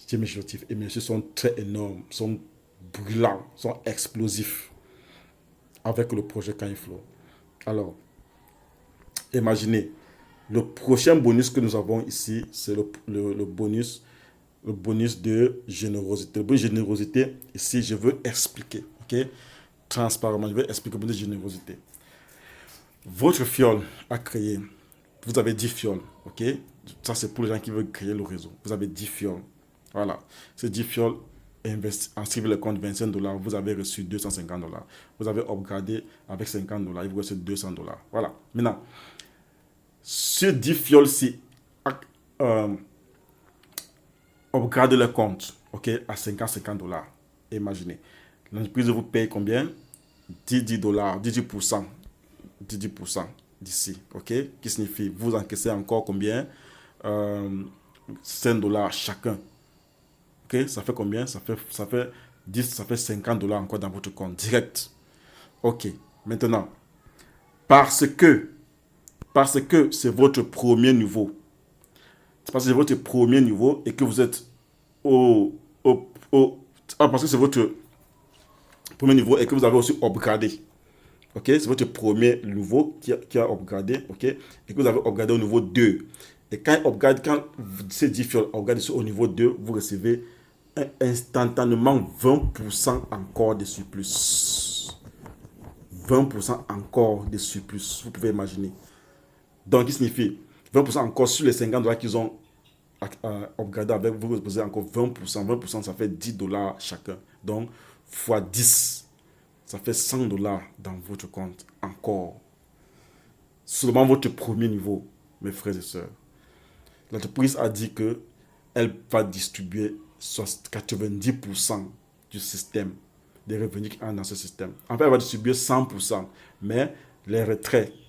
J'ai mes objectifs. Et mes objectifs sont très énormes, sont brûlants, sont explosifs avec le projet Caniflow. Alors, imaginez, le prochain bonus que nous avons ici, c'est le bonus de générosité. Le bonus de générosité, ici, je veux expliquer, OK? Transparemment, je vais expliquer le bonus de générosité. Votre fiole a créé, vous avez 10 fioles, OK? Ça, c'est pour les gens qui veulent créer le réseau. Vous avez 10 fioles. Voilà. Ces 10 fioles, inscrivez le compte $25, vous avez reçu $250. Vous avez upgradé avec $50, il vous reste $200. Voilà. Maintenant, ce 10 fioles-ci, upgrade le compte, OK, à $50. Imaginez. L'entreprise vous paye combien? $10, 18%. 18% d'ici, OK? Qui signifie, vous encaissez encore combien? $5 chacun. OK? Ça fait combien? Ça fait 10, ça fait $50 encore dans votre compte direct. OK. Maintenant, parce que c'est votre premier niveau. C'est parce que c'est votre premier niveau et que vous êtes parce que c'est votre premier niveau et que vous avez aussi upgradé. OK, c'est votre premier niveau qui a upgradé, OK, et que vous avez upgradé au niveau 2. Et quand ces 10 fioles upgradent au niveau 2, vous recevez instantanément 20% encore de surplus. 20% encore de surplus, vous pouvez imaginer. Donc, qui signifie 20% encore sur les $50 qu'ils ont upgradé avec, vous recevez encore 20%. 20%, ça fait $10 chacun. Donc, fois 10. ça fait $100 dans votre compte encore. Seulement votre premier niveau, mes frères et sœurs. L'entreprise a dit que elle va distribuer 90% du système, des revenus qui entrent dans ce système. En fait, elle va distribuer 100%, mais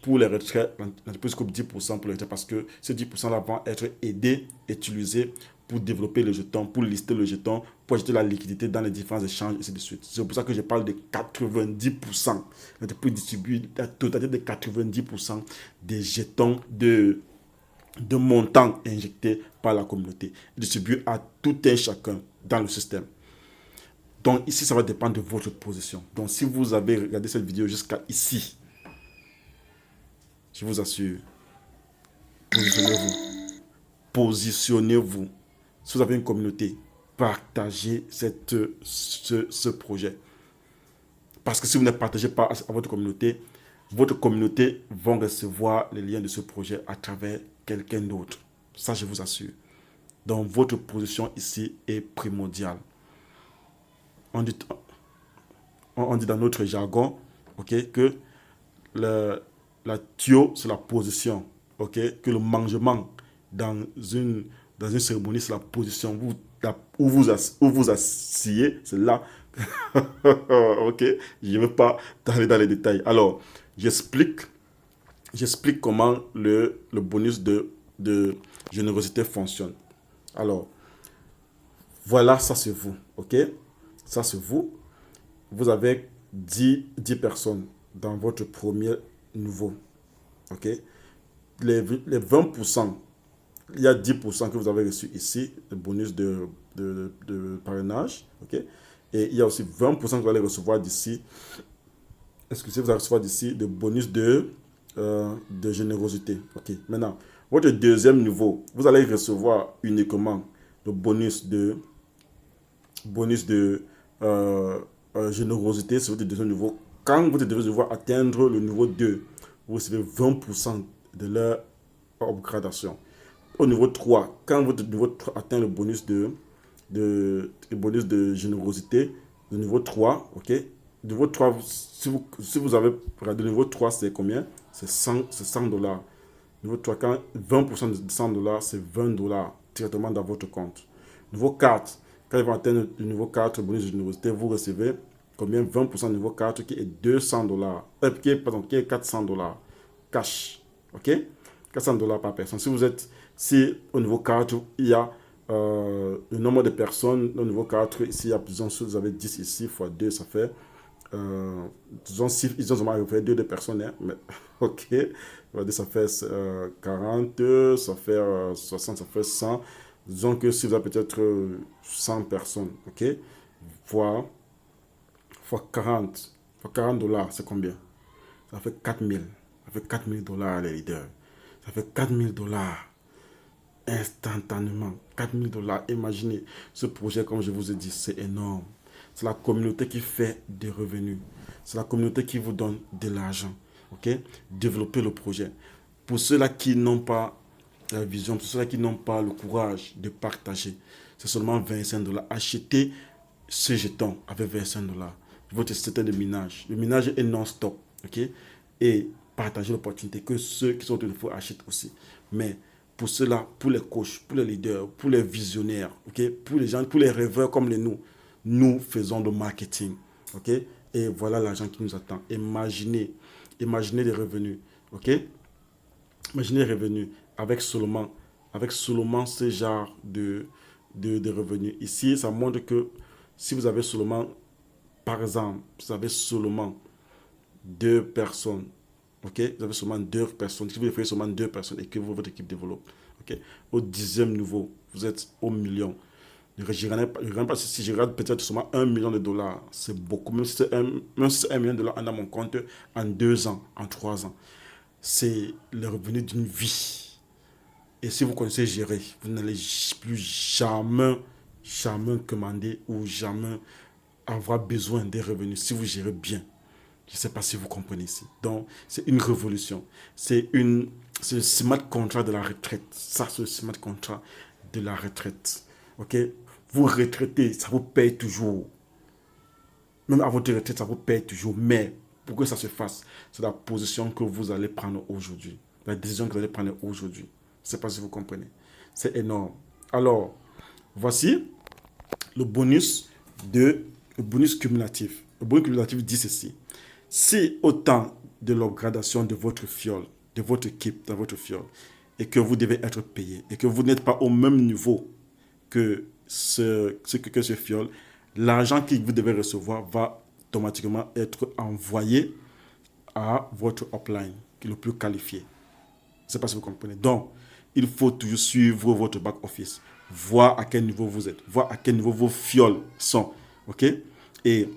pour les retraits, l'entreprise coupe 10% pour les retraits parce que ces 10%-là vont être aidés, utilisés pour développer le jeton, pour lister le jeton, pour ajouter la liquidité dans les différents échanges, et ainsi de suite. C'est pour ça que je parle de 90%. L'entreprise distribue la totalité de 90% des jetons de montants injectés par la communauté, distribués à tout un chacun dans le système. Donc ici, ça va dépendre de votre position. Donc si vous avez regardé cette vidéo jusqu'à ici, je vous assure, positionnez-vous. Positionnez-vous. Si vous avez une communauté, partagez ce projet. Parce que si vous ne partagez pas à votre communauté va recevoir les liens de ce projet à travers quelqu'un d'autre. Ça, je vous assure. Donc, votre position ici est primordiale. On dit dans notre jargon, ok, que la tuyau, c'est la position. Ok, que le mangement dans une cérémonie, c'est la position. Où vous asseyez, c'est là. Ok, je ne veux pas aller dans les détails. Alors, j'explique comment le bonus de générosité fonctionne. Alors, voilà, ça c'est vous, ok? Ça c'est vous. Vous avez 10 personnes dans votre premier niveau, ok? Les 20%, il y a 10% que vous avez reçu ici, le bonus de parrainage, ok? Et il y a aussi 20% que vous allez recevoir d'ici, vous allez recevoir d'ici le bonus de générosité, ok? Maintenant, votre deuxième niveau, vous allez recevoir uniquement le bonus de générosité sur votre deuxième niveau. Quand votre deuxième niveau atteindre le niveau 2, vous recevez 20% de leur upgradation. Au niveau 3, quand votre niveau 3 atteint le bonus de générosité, le niveau 3, ok? Niveau 3, si vous avez regardé le niveau 3, c'est combien? C'est $100. Niveau 3, quand 20% de $100, c'est $20 directement dans votre compte. Niveau 4, quand ils vont atteindre le niveau 4, le bonus de générosité, vous recevez combien? 20% de niveau 4 qui est $200. Qui est $400 cash. Ok? $400 par personne. Si au niveau 4, il y a le nombre de personnes, au niveau 4, ici, il y a, disons, si vous avez 10 ici, fois 2, ça fait, disons, si ils ont seulement fait 2 personnes, hein, mais ok, ça fait 40, ça fait 60, ça fait 100. Disons que si vous avez peut-être 100 personnes, ok, fois 40, $40, c'est combien? Ça fait 4000. Ça fait $4000, les leaders. Ça fait $4000 instantanément. $4000. Imaginez ce projet, comme je vous ai dit, c'est énorme. C'est la communauté qui fait des revenus. C'est la communauté qui vous donne de l'argent. Ok? Développer le projet. Pour ceux-là qui n'ont pas la vision, pour ceux-là qui n'ont pas le courage de partager, c'est seulement $25. Achetez ce jeton avec $25. Votre système de minage. Le minage est non-stop. Ok? Et partagez l'opportunité que ceux qui sont autour de vous achètent aussi. Mais pour ceux-là, pour les coachs, pour les leaders, pour les visionnaires, ok, pour les gens, pour les rêveurs comme nous faisons le marketing, ok, et voilà l'argent qui nous attend. Imaginez les revenus, ok, imaginez les revenus avec seulement ce genre de revenus. Ici, ça montre que si vous avez seulement, par exemple, vous avez seulement 2 personnes. Ok, vous avez seulement 2 personnes. Si vous faites seulement 2 personnes et que votre équipe développe, ok, au 10e niveau, vous êtes au million. Je regarde pas si je regarde peut-être seulement $1 million, c'est beaucoup. Même si c'est $1 million en a mon compte en 2 ans, en 3 ans, c'est le revenu d'une vie. Et si vous connaissez gérer, vous n'allez plus jamais commander ou jamais avoir besoin des revenus si vous gérez bien. Je ne sais pas si vous comprenez ici. Donc, c'est une révolution. C'est le smart contract de la retraite. Ça, c'est le smart contract de la retraite. Ok? Vous retraitez, ça vous paye toujours. Même à votre retraite, ça vous paye toujours. Mais pour que ça se fasse, c'est la position que vous allez prendre aujourd'hui. La décision que vous allez prendre aujourd'hui. Je ne sais pas si vous comprenez. C'est énorme. Alors, voici le bonus le bonus cumulatif. Le bonus cumulatif dit ceci. Si au temps de l'upgradation de votre fiole, de votre équipe dans votre fiole, et que vous devez être payé, et que vous n'êtes pas au même niveau que que ce fiole, l'argent que vous devez recevoir va automatiquement être envoyé à votre upline, qui est le plus qualifié. Je ne sais pas si vous comprenez. Donc, il faut toujours suivre votre back office, voir à quel niveau vous êtes, voir à quel niveau vos fioles sont. OK? Et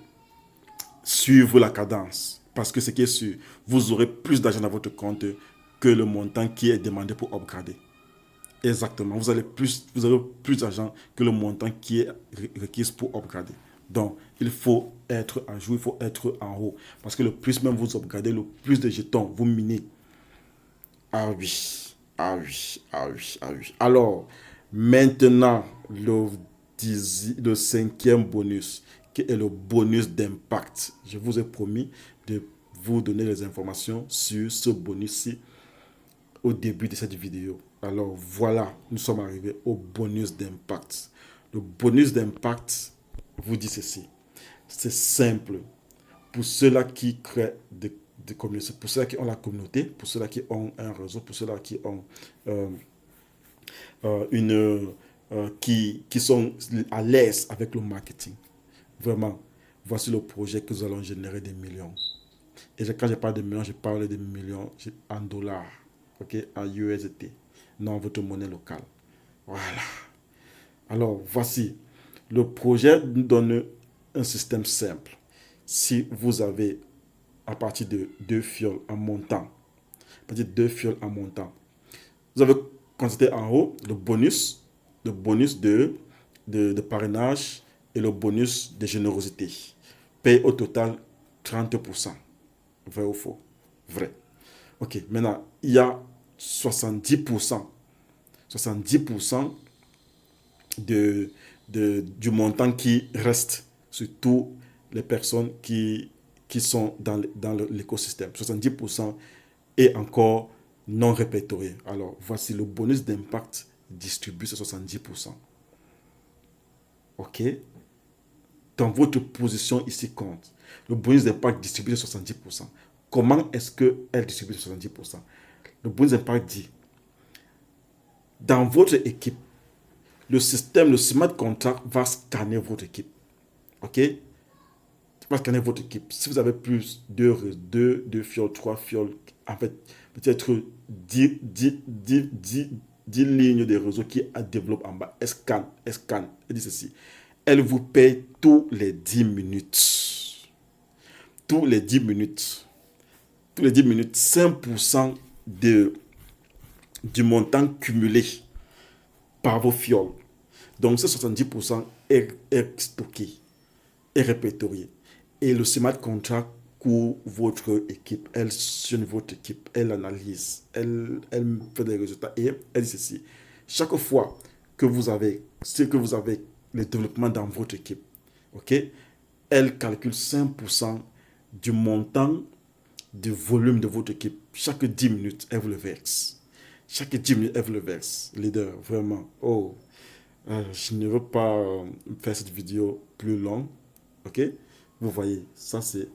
suivre la cadence. Parce que ce qui est sûr, vous aurez plus d'argent dans votre compte que le montant qui est demandé pour upgrader. Exactement. Vous aurez plus d'argent que le montant qui est requis pour upgrader. Donc, il faut être à jour, il faut être en haut. Parce que le plus même vous upgradez, le plus de jetons vous minez. Ah oui, ah oui, ah oui, ah oui. Alors, maintenant, le cinquième bonus, qui est le bonus d'impact. Je vous ai promis de vous donner les informations sur ce bonus-ci au début de cette vidéo. Alors voilà, nous sommes arrivés au bonus d'impact. Le bonus d'impact vous dit ceci. C'est simple. Pour ceux-là qui créent des communautés, pour ceux-là qui ont la communauté, pour ceux-là qui ont un réseau, pour ceux-là qui ont euh, qui sont à l'aise avec le marketing. Vraiment, voici le projet que nous allons générer des millions. Et quand je parle de millions, je parle de millions en dollars, ok, en USD, non votre monnaie locale. Voilà. Alors, voici. Le projet nous donne un système simple. Si vous avez, à partir de deux fioles en montant, à partir de deux fioles en montant, vous avez constaté en haut le bonus de parrainage et le bonus de générosité. Paye au total 30%. Vrai ou faux? Vrai. Ok, maintenant, il y a 70%. 70% du montant qui reste sur toutes les personnes qui sont dans l'écosystème. 70% est encore non répertorié. Alors, voici le bonus d'impact distribué sur 70%. OK? Dans votre position ici compte. Le bonus d'impact distribué sur 70%. Comment est-ce qu'elle distribue sur 70%? Le bonus d'impact dit, dans votre équipe, le système, le smart contract va scanner votre équipe. OK? Va scanner votre équipe. Si vous avez plus deux fioles, trois fioles, en fait, peut-être 10 lignes de réseau qui développent en bas. Elle scanne. Elle dit ceci. Elle vous paye tous les 10 minutes. Tous les 10 minutes. Tous les 10 minutes, 5% du montant cumulé par vos fioles. Donc, ce 70% est stocké, est répertorié. Et le smart contract couvre votre équipe. Elle suit votre équipe, elle analyse, elle fait des résultats et elle dit ceci. Chaque fois que vous avez le développement dans votre équipe, ok, elle calcule 5% du montant du volume de votre équipe. Chaque 10 minutes, elle vous le verse. Chaque 10 minutes, elle vous le verse. Leader, vraiment. Oh, je ne veux pas faire cette vidéo plus longue. Ok? Vous voyez, ça c'est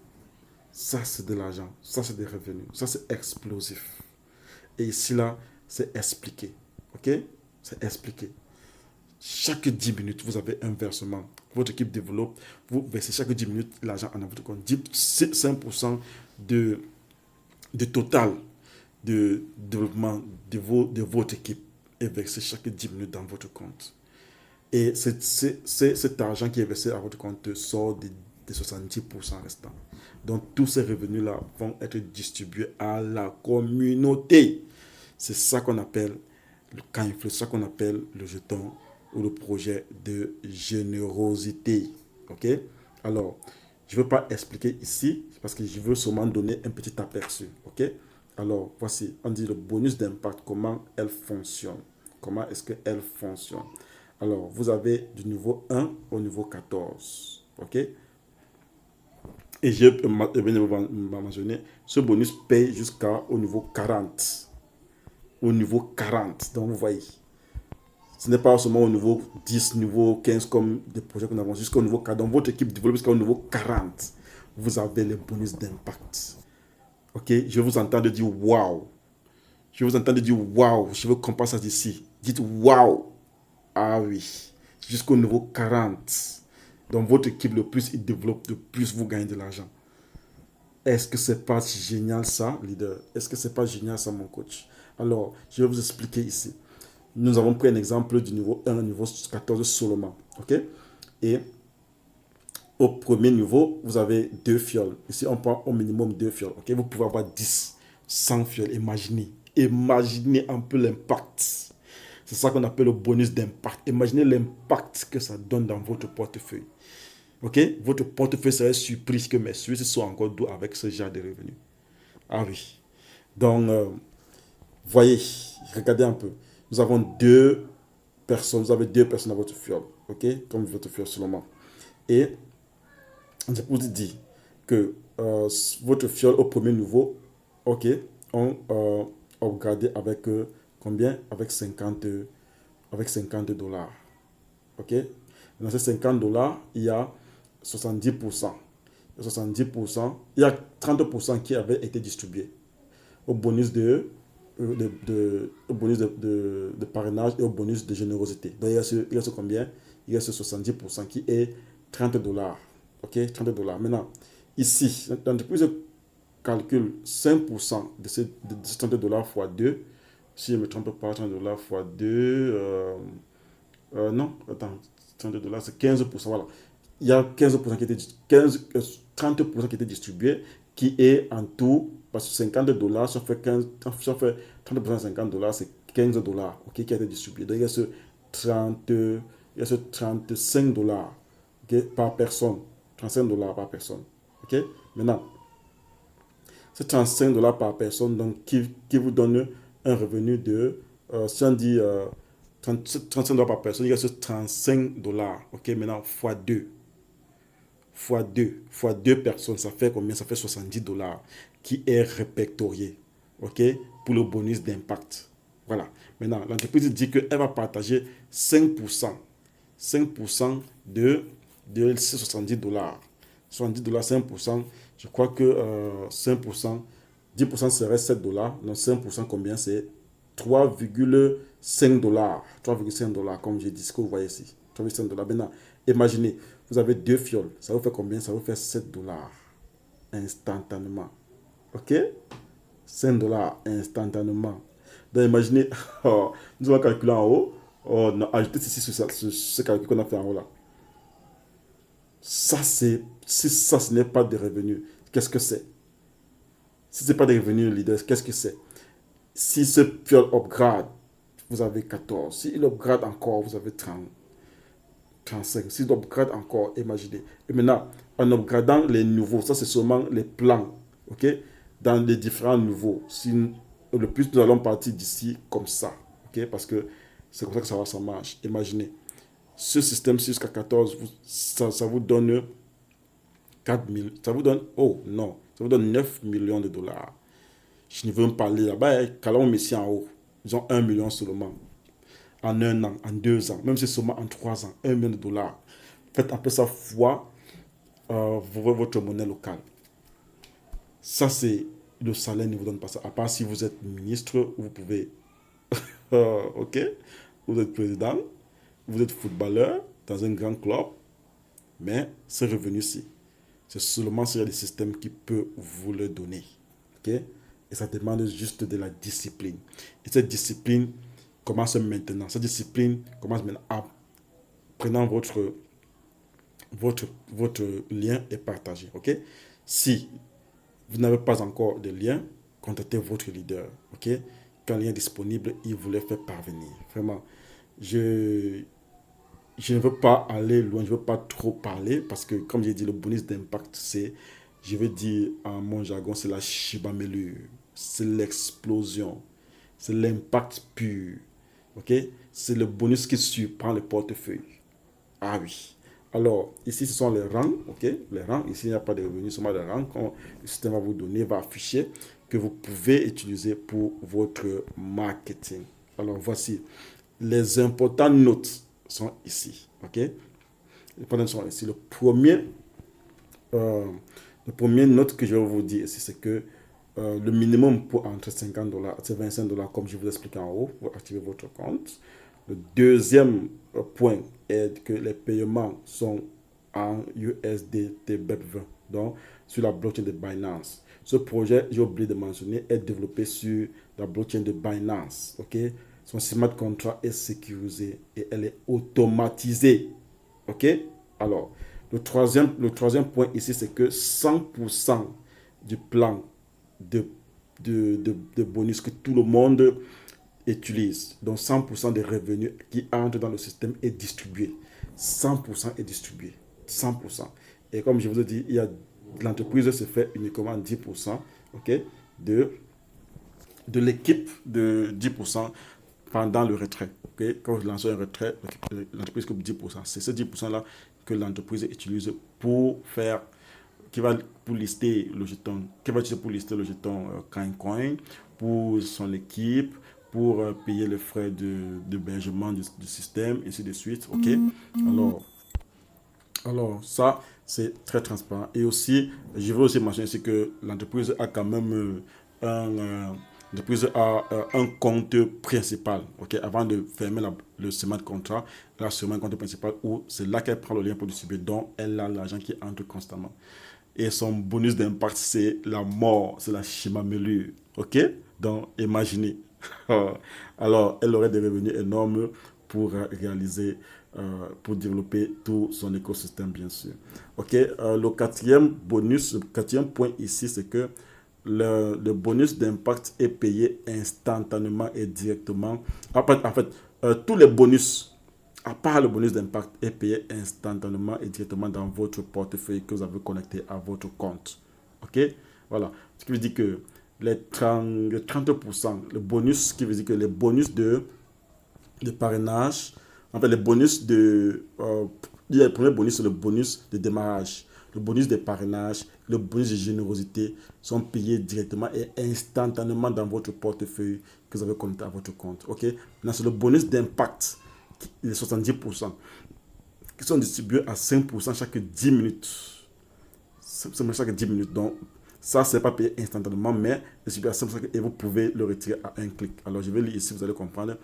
de l'argent. Ça, c'est des revenus. Ça, c'est explosif. Et ici, là, c'est expliqué. Ok? C'est expliqué. Chaque 10 minutes, vous avez un versement. Votre équipe développe. Vous versez chaque 10 minutes l'argent en votre compte. 5% de total de développement de votre équipe est versé chaque 10 minutes dans votre compte. Et cet argent qui est versé à votre compte sort des 70% restants. Donc tous ces revenus-là vont être distribués à la communauté. C'est ça qu'on appelle c'est ça qu'on appelle le jeton ou le projet de générosité. Ok? Alors, je ne veux pas expliquer ici parce que je veux seulement donner un petit aperçu. Ok? Alors, voici, on dit le bonus d'impact, comment elle fonctionne. Comment est-ce qu'elle fonctionne? Alors, vous avez du niveau 1 au niveau 14. OK? Et je vais mentionner, ce bonus paye jusqu'au niveau 40. Au niveau 40. Donc, vous voyez, ce n'est pas seulement au niveau 10, niveau 15 comme des projets qu'on avance, jusqu'au niveau 40. Donc, votre équipe développe jusqu'au niveau 40. Vous avez les bonus d'impact. Ok, je vous entends dire waouh. Je vous entends dire waouh. Je veux qu'on passe à d'ici. Dites waouh. Ah oui. Jusqu'au niveau 40. Donc, votre équipe, le plus il développe, le plus vous gagnez de l'argent. Est-ce que c'est pas génial ça, leader? Est-ce que c'est pas génial ça, mon coach? Alors, je vais vous expliquer ici. Nous avons pris un exemple du niveau 1 au niveau 14 seulement. OK? Et au premier niveau, vous avez 2 fioles. Ici, on prend au minimum 2 fioles. OK? Vous pouvez avoir 10, 100 fioles. Imaginez. Imaginez un peu l'impact. C'est ça qu'on appelle le bonus d'impact. Imaginez l'impact que ça donne dans votre portefeuille. OK? Votre portefeuille serait surpris que mes Suisses soient encore doux avec ce genre de revenus. Ah oui. Donc, voyez, regardez un peu. Nous avons deux personnes, vous avez 2 personnes à votre fiole, ok? Comme votre fiole seulement. Et je vous dis que votre fiole au premier niveau, ok, on upgradé avec combien? Avec 50 dollars. Ok? Dans ces 50 dollars, il y a 70%. 70%, il y a 30% qui avaient été distribués au bonus au bonus de parrainage et au bonus de générosité. Donc, il reste combien? Il reste 70% qui est 30 dollars. OK? 30 dollars. Maintenant, ici, l'entreprise calcule 5% de ces 30 dollars fois 2. Si je ne me trompe pas, 30 dollars fois 2. Non, attends, 30 dollars, c'est 15%. Voilà. Il y a 15% qui était, 30% qui était distribué, qui est en tout, parce que 50 dollars, ça fait 15, ça fait 30% de 50 dollars, c'est 15 dollars, ok, qui a été distribué. Donc il y a ce 35 dollars, ok, par personne. 35 dollars par personne. Ok, maintenant, c'est 35 dollars par personne, donc qui vous donne un revenu de, si on dit 35 dollars par personne, il y a ce 35 dollars, ok, maintenant, fois 2 fois deux personnes, ça fait combien? Ça fait 70 dollars qui est répertorié, ok, pour le bonus d'impact. Voilà. Maintenant, l'entreprise dit qu'elle va partager 5%, 5% de ces 70 dollars. 70 dollars, 5%, je crois que 5%, 10% serait 7 dollars. Donc 5% combien? C'est 3,5 dollars. 3,5 dollars, comme j'ai dit, ce que vous voyez ici. 3,5 dollars. Maintenant, imaginez, vous avez 2 fioles. Ça vous fait combien? Ça vous fait 7 dollars instantanément. OK? 5 dollars instantanément. Donc imaginez, oh, nous allons calculer en haut. Oh, non, ajoutez ceci sur ce calcul qu'on a fait en haut là. Ça, c'est, si ça, ce n'est pas des revenus, qu'est-ce que c'est? Si ce n'est pas des revenus leaders, qu'est-ce que c'est? Si ce fiole upgrade, vous avez 14. Si il upgrade encore, vous avez 30. 35. Si upgrade encore, imaginez. Et maintenant, en upgradant les nouveaux, ça c'est seulement les plans, ok? Dans les différents niveaux. Si le plus nous allons partir d'ici comme ça, ok? Parce que c'est comme ça que ça marche. Imaginez. Ce système jusqu'à 14, ça vous donne 4 000, ça vous donne, oh non, ça vous donne 9 millions de dollars. Je ne veux même pas aller là-bas, calons ici en haut. Ils ont 1 million seulement. En 1 an, en 2 ans, même si c'est seulement en 3 ans, 1 million de dollars. Faites un peu ça fois votre monnaie locale. Ça, c'est le salaire ne vous donne pas ça. À part si vous êtes ministre, vous pouvez, ok, vous êtes président, vous êtes footballeur dans un grand club, mais ce revenu-ci, c'est seulement sur les systèmes qui peut vous le donner. Ok? Et ça demande juste de la discipline. Et cette discipline commence maintenant. Cette discipline commence maintenant en prenant votre lien et partagez. Ok? Si vous n'avez pas encore de lien, contactez votre leader. Ok? Quand le lien est disponible, il vous le fait parvenir. Vraiment, je, je ne veux pas aller loin, je ne veux pas trop parler parce que, comme j'ai dit, le bonus d'impact, c'est, je vais dire en mon jargon, c'est la chibamélure, c'est l'explosion, c'est l'impact pur. Ok? C'est le bonus qui surprend le portefeuille. Ah oui. Alors, ici, ce sont les rangs, ok? Les rangs, ici, il n'y a pas de revenus, seulement les rangs que le système va vous donner, va afficher, que vous pouvez utiliser pour votre marketing. Alors, voici. Les importantes notes sont ici, ok? Les importantes sont ici. Euh, le premier note que je vais vous dire ici, c'est que le minimum pour entrer $50, c'est $25, comme je vous explique en haut, pour activer votre compte. Le deuxième point est que les paiements sont en USDT BEP20, donc sur la blockchain de Binance. Ce projet, j'ai oublié de mentionner, est développé sur la blockchain de Binance. Ok? Son smart contract est sécurisé et elle est automatisée. Ok? Alors, le troisième point ici, c'est que 100% du plan de bonus que tout le monde utilise, donc 100% des revenus qui entrent dans le système est distribué. 100% est distribué. 100%. Et comme je vous ai dit, l'entreprise se fait uniquement 10%, ok, de, de l'équipe de 10% pendant le retrait. Okay? Quand vous lancez un retrait, l'entreprise coupe 10%. C'est ce 10%-là que l'entreprise utilise pour faire pour lister le jeton, qui va utiliser pour lister le jeton CoinCoin, pour son équipe, pour payer les frais d'hébergement du système, et ainsi de suite. Ok. Alors ça, c'est très transparent. Et aussi, je veux aussi mentionner ici que l'entreprise a quand même l'entreprise a un compte principal, ok, avant de fermer le schéma de contrat, elle a sûrement un compte principal où c'est là qu'elle prend le lien pour distribuer, donc elle a l'argent qui entre constamment. Et son bonus d'impact, c'est la mort, c'est la chimamélure. OK? Donc, imaginez. Alors, elle aurait des revenus énormes pour réaliser, pour développer tout son écosystème, bien sûr. OK? Le quatrième point ici, c'est que le bonus d'impact est payé instantanément et directement. En fait, tous les bonus à part le bonus d'impact, est payé instantanément et directement dans votre portefeuille que vous avez connecté à votre compte. OK? Voilà. Ce qui veut dire que les 30%, le bonus, ce qui veut dire que les bonus de parrainage, en fait, les bonus le premier bonus, c'est le bonus de démarrage. Le bonus de parrainage, le bonus de générosité sont payés directement et instantanément dans votre portefeuille que vous avez connecté à votre compte. OK? Maintenant, c'est le bonus d'impact, les 70%, qui sont distribués à 5% chaque 10 minutes. C'est chaque 10 minutes. Donc, ça, c'est pas payé instantanément, mais distribué à 5% et vous pouvez le retirer à un clic. Alors, je vais lire ici, vous allez comprendre.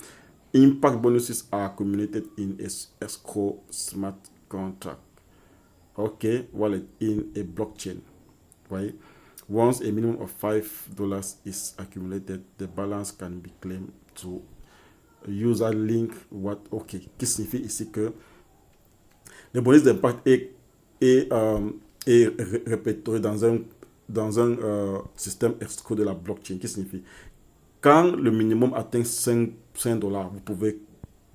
Impact bonuses are accumulated in escrow smart contract. OK, wallet in a blockchain. Right? Once a minimum of $5 is accumulated, the balance can be claimed to user link what. OK, qui signifie ici que le bonus d'impact est répertorié dans un système escrow de la blockchain, qui signifie quand le minimum atteint 5 dollars, vous pouvez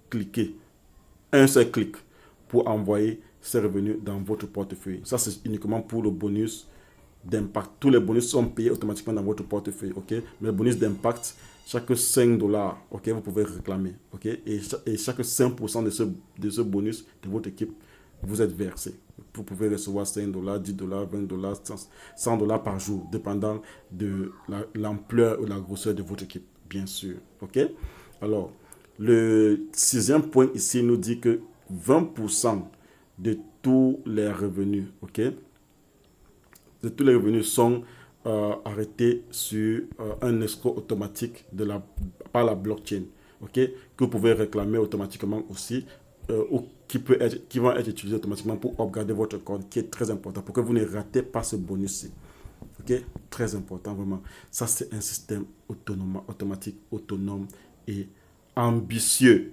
cliquer un seul clic pour envoyer ces revenus dans votre portefeuille. Ça, c'est uniquement pour le bonus d'impact. Tous les bonus sont payés automatiquement dans votre portefeuille. Ok? Mais le bonus d'impact, chaque 5 dollars, ok, vous pouvez réclamer. Ok? Et chaque 5% de ce bonus de votre équipe vous êtes versé. Vous pouvez recevoir 5 dollars, 10 dollars, 20 dollars, 100 dollars par jour, dépendant de l'ampleur ou la grosseur de votre équipe, bien sûr. OK? Alors, le sixième point ici nous dit que 20% de tous les revenus, OK, de tous les revenus sont arrêtés sur un escroc automatique par la blockchain, OK, que vous pouvez réclamer automatiquement aussi, ou qui vont être utilisés automatiquement pour upgrader votre compte, qui est très important pour que vous ne ratez pas ce bonus-ci. OK, très important vraiment. Ça, c'est un système automatique, autonome et ambitieux,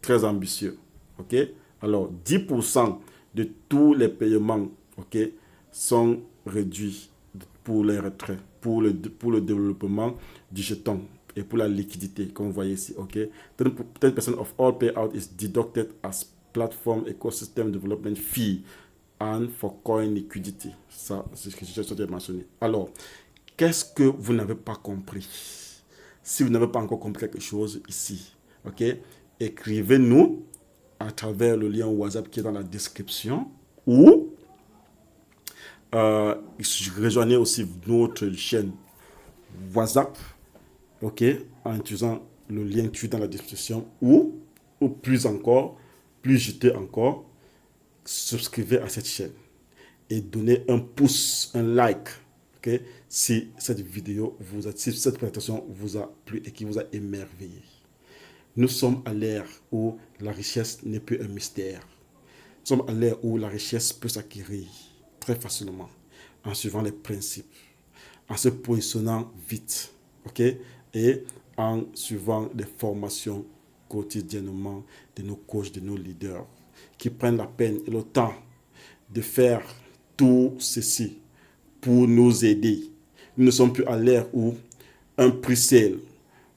très ambitieux. OK, alors 10% de tous les paiements, OK, sont réduits pour les retraits, pour le développement du jeton et pour la liquidité, comme vous voyez ici. OK, 10% of all payout is deducted as platform ecosystem development fee and for coin liquidity. Ça, c'est ce que je souhaitais mentionner. Alors, qu'est-ce que vous n'avez pas compris? Si vous n'avez pas encore compris quelque chose ici, ok, écrivez-nous à travers le lien WhatsApp qui est dans la description, ou rejoignez aussi notre chaîne WhatsApp, ok, en utilisant le lien qui est dans la description, ou plus encore, plus jeté encore, subscrivez à cette chaîne et donnez un pouce, un like, ok, si cette vidéo si cette présentation vous a plu et qui vous a émerveillé. Nous sommes à l'ère où la richesse n'est plus un mystère. Nous sommes à l'ère où la richesse peut s'acquérir très facilement en suivant les principes, en se positionnant vite, ok, et en suivant les formations quotidiennement de nos coachs, de nos leaders, qui prennent la peine et le temps de faire tout ceci pour nous aider. Nous ne sommes plus à l'ère où un pre-sale,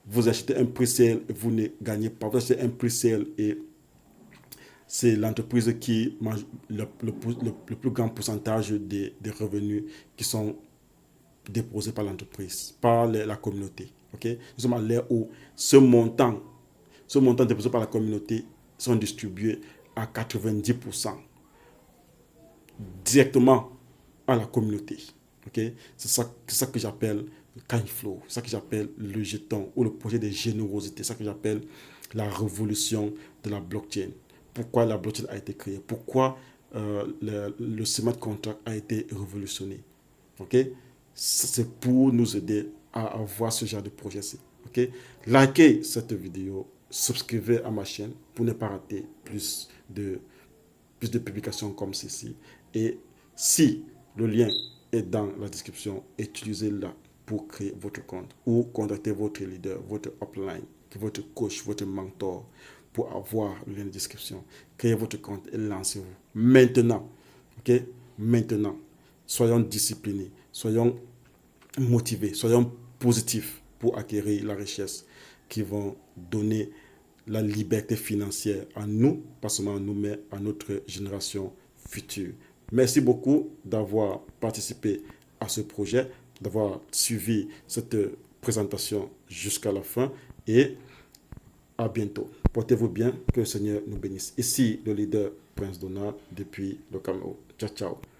vous achetez un pre-sale et vous ne gagnez pas. Vous achetez un pre-sale et c'est l'entreprise qui mange le plus grand pourcentage des revenus qui sont déposés par l'entreprise, par la communauté. Okay? Nous sommes à l'ère où ce montant déposé par la communauté sont distribués à 90% directement à la communauté. Okay? C'est ça que j'appelle le kind flow, c'est ça que j'appelle le jeton ou le projet de générosité, c'est ça que j'appelle la révolution de la blockchain. Pourquoi la blockchain a été créée, pourquoi le smart contract a été révolutionné. Okay? C'est pour nous aider à avoir ce genre de projet-ci. Okay? Likez cette vidéo, subscrivez à ma chaîne pour ne pas rater plus de publications comme ceci. Et si le lien est dans la description, utilisez-la pour créer votre compte ou contactez votre leader, votre upline, votre coach, votre mentor pour avoir le lien de description. Créez votre compte et lancez-vous. Maintenant, ok? Maintenant, soyons disciplinés, soyons motivés, soyons positifs pour acquérir la richesse qui vont donner la liberté financière à nous, pas seulement à nous, mais à notre génération future. Merci beaucoup d'avoir participé à ce projet, d'avoir suivi cette présentation jusqu'à la fin et à bientôt. Portez-vous bien, que le Seigneur nous bénisse. Ici, le leader Prince Donald depuis le Cameroun. Ciao, ciao.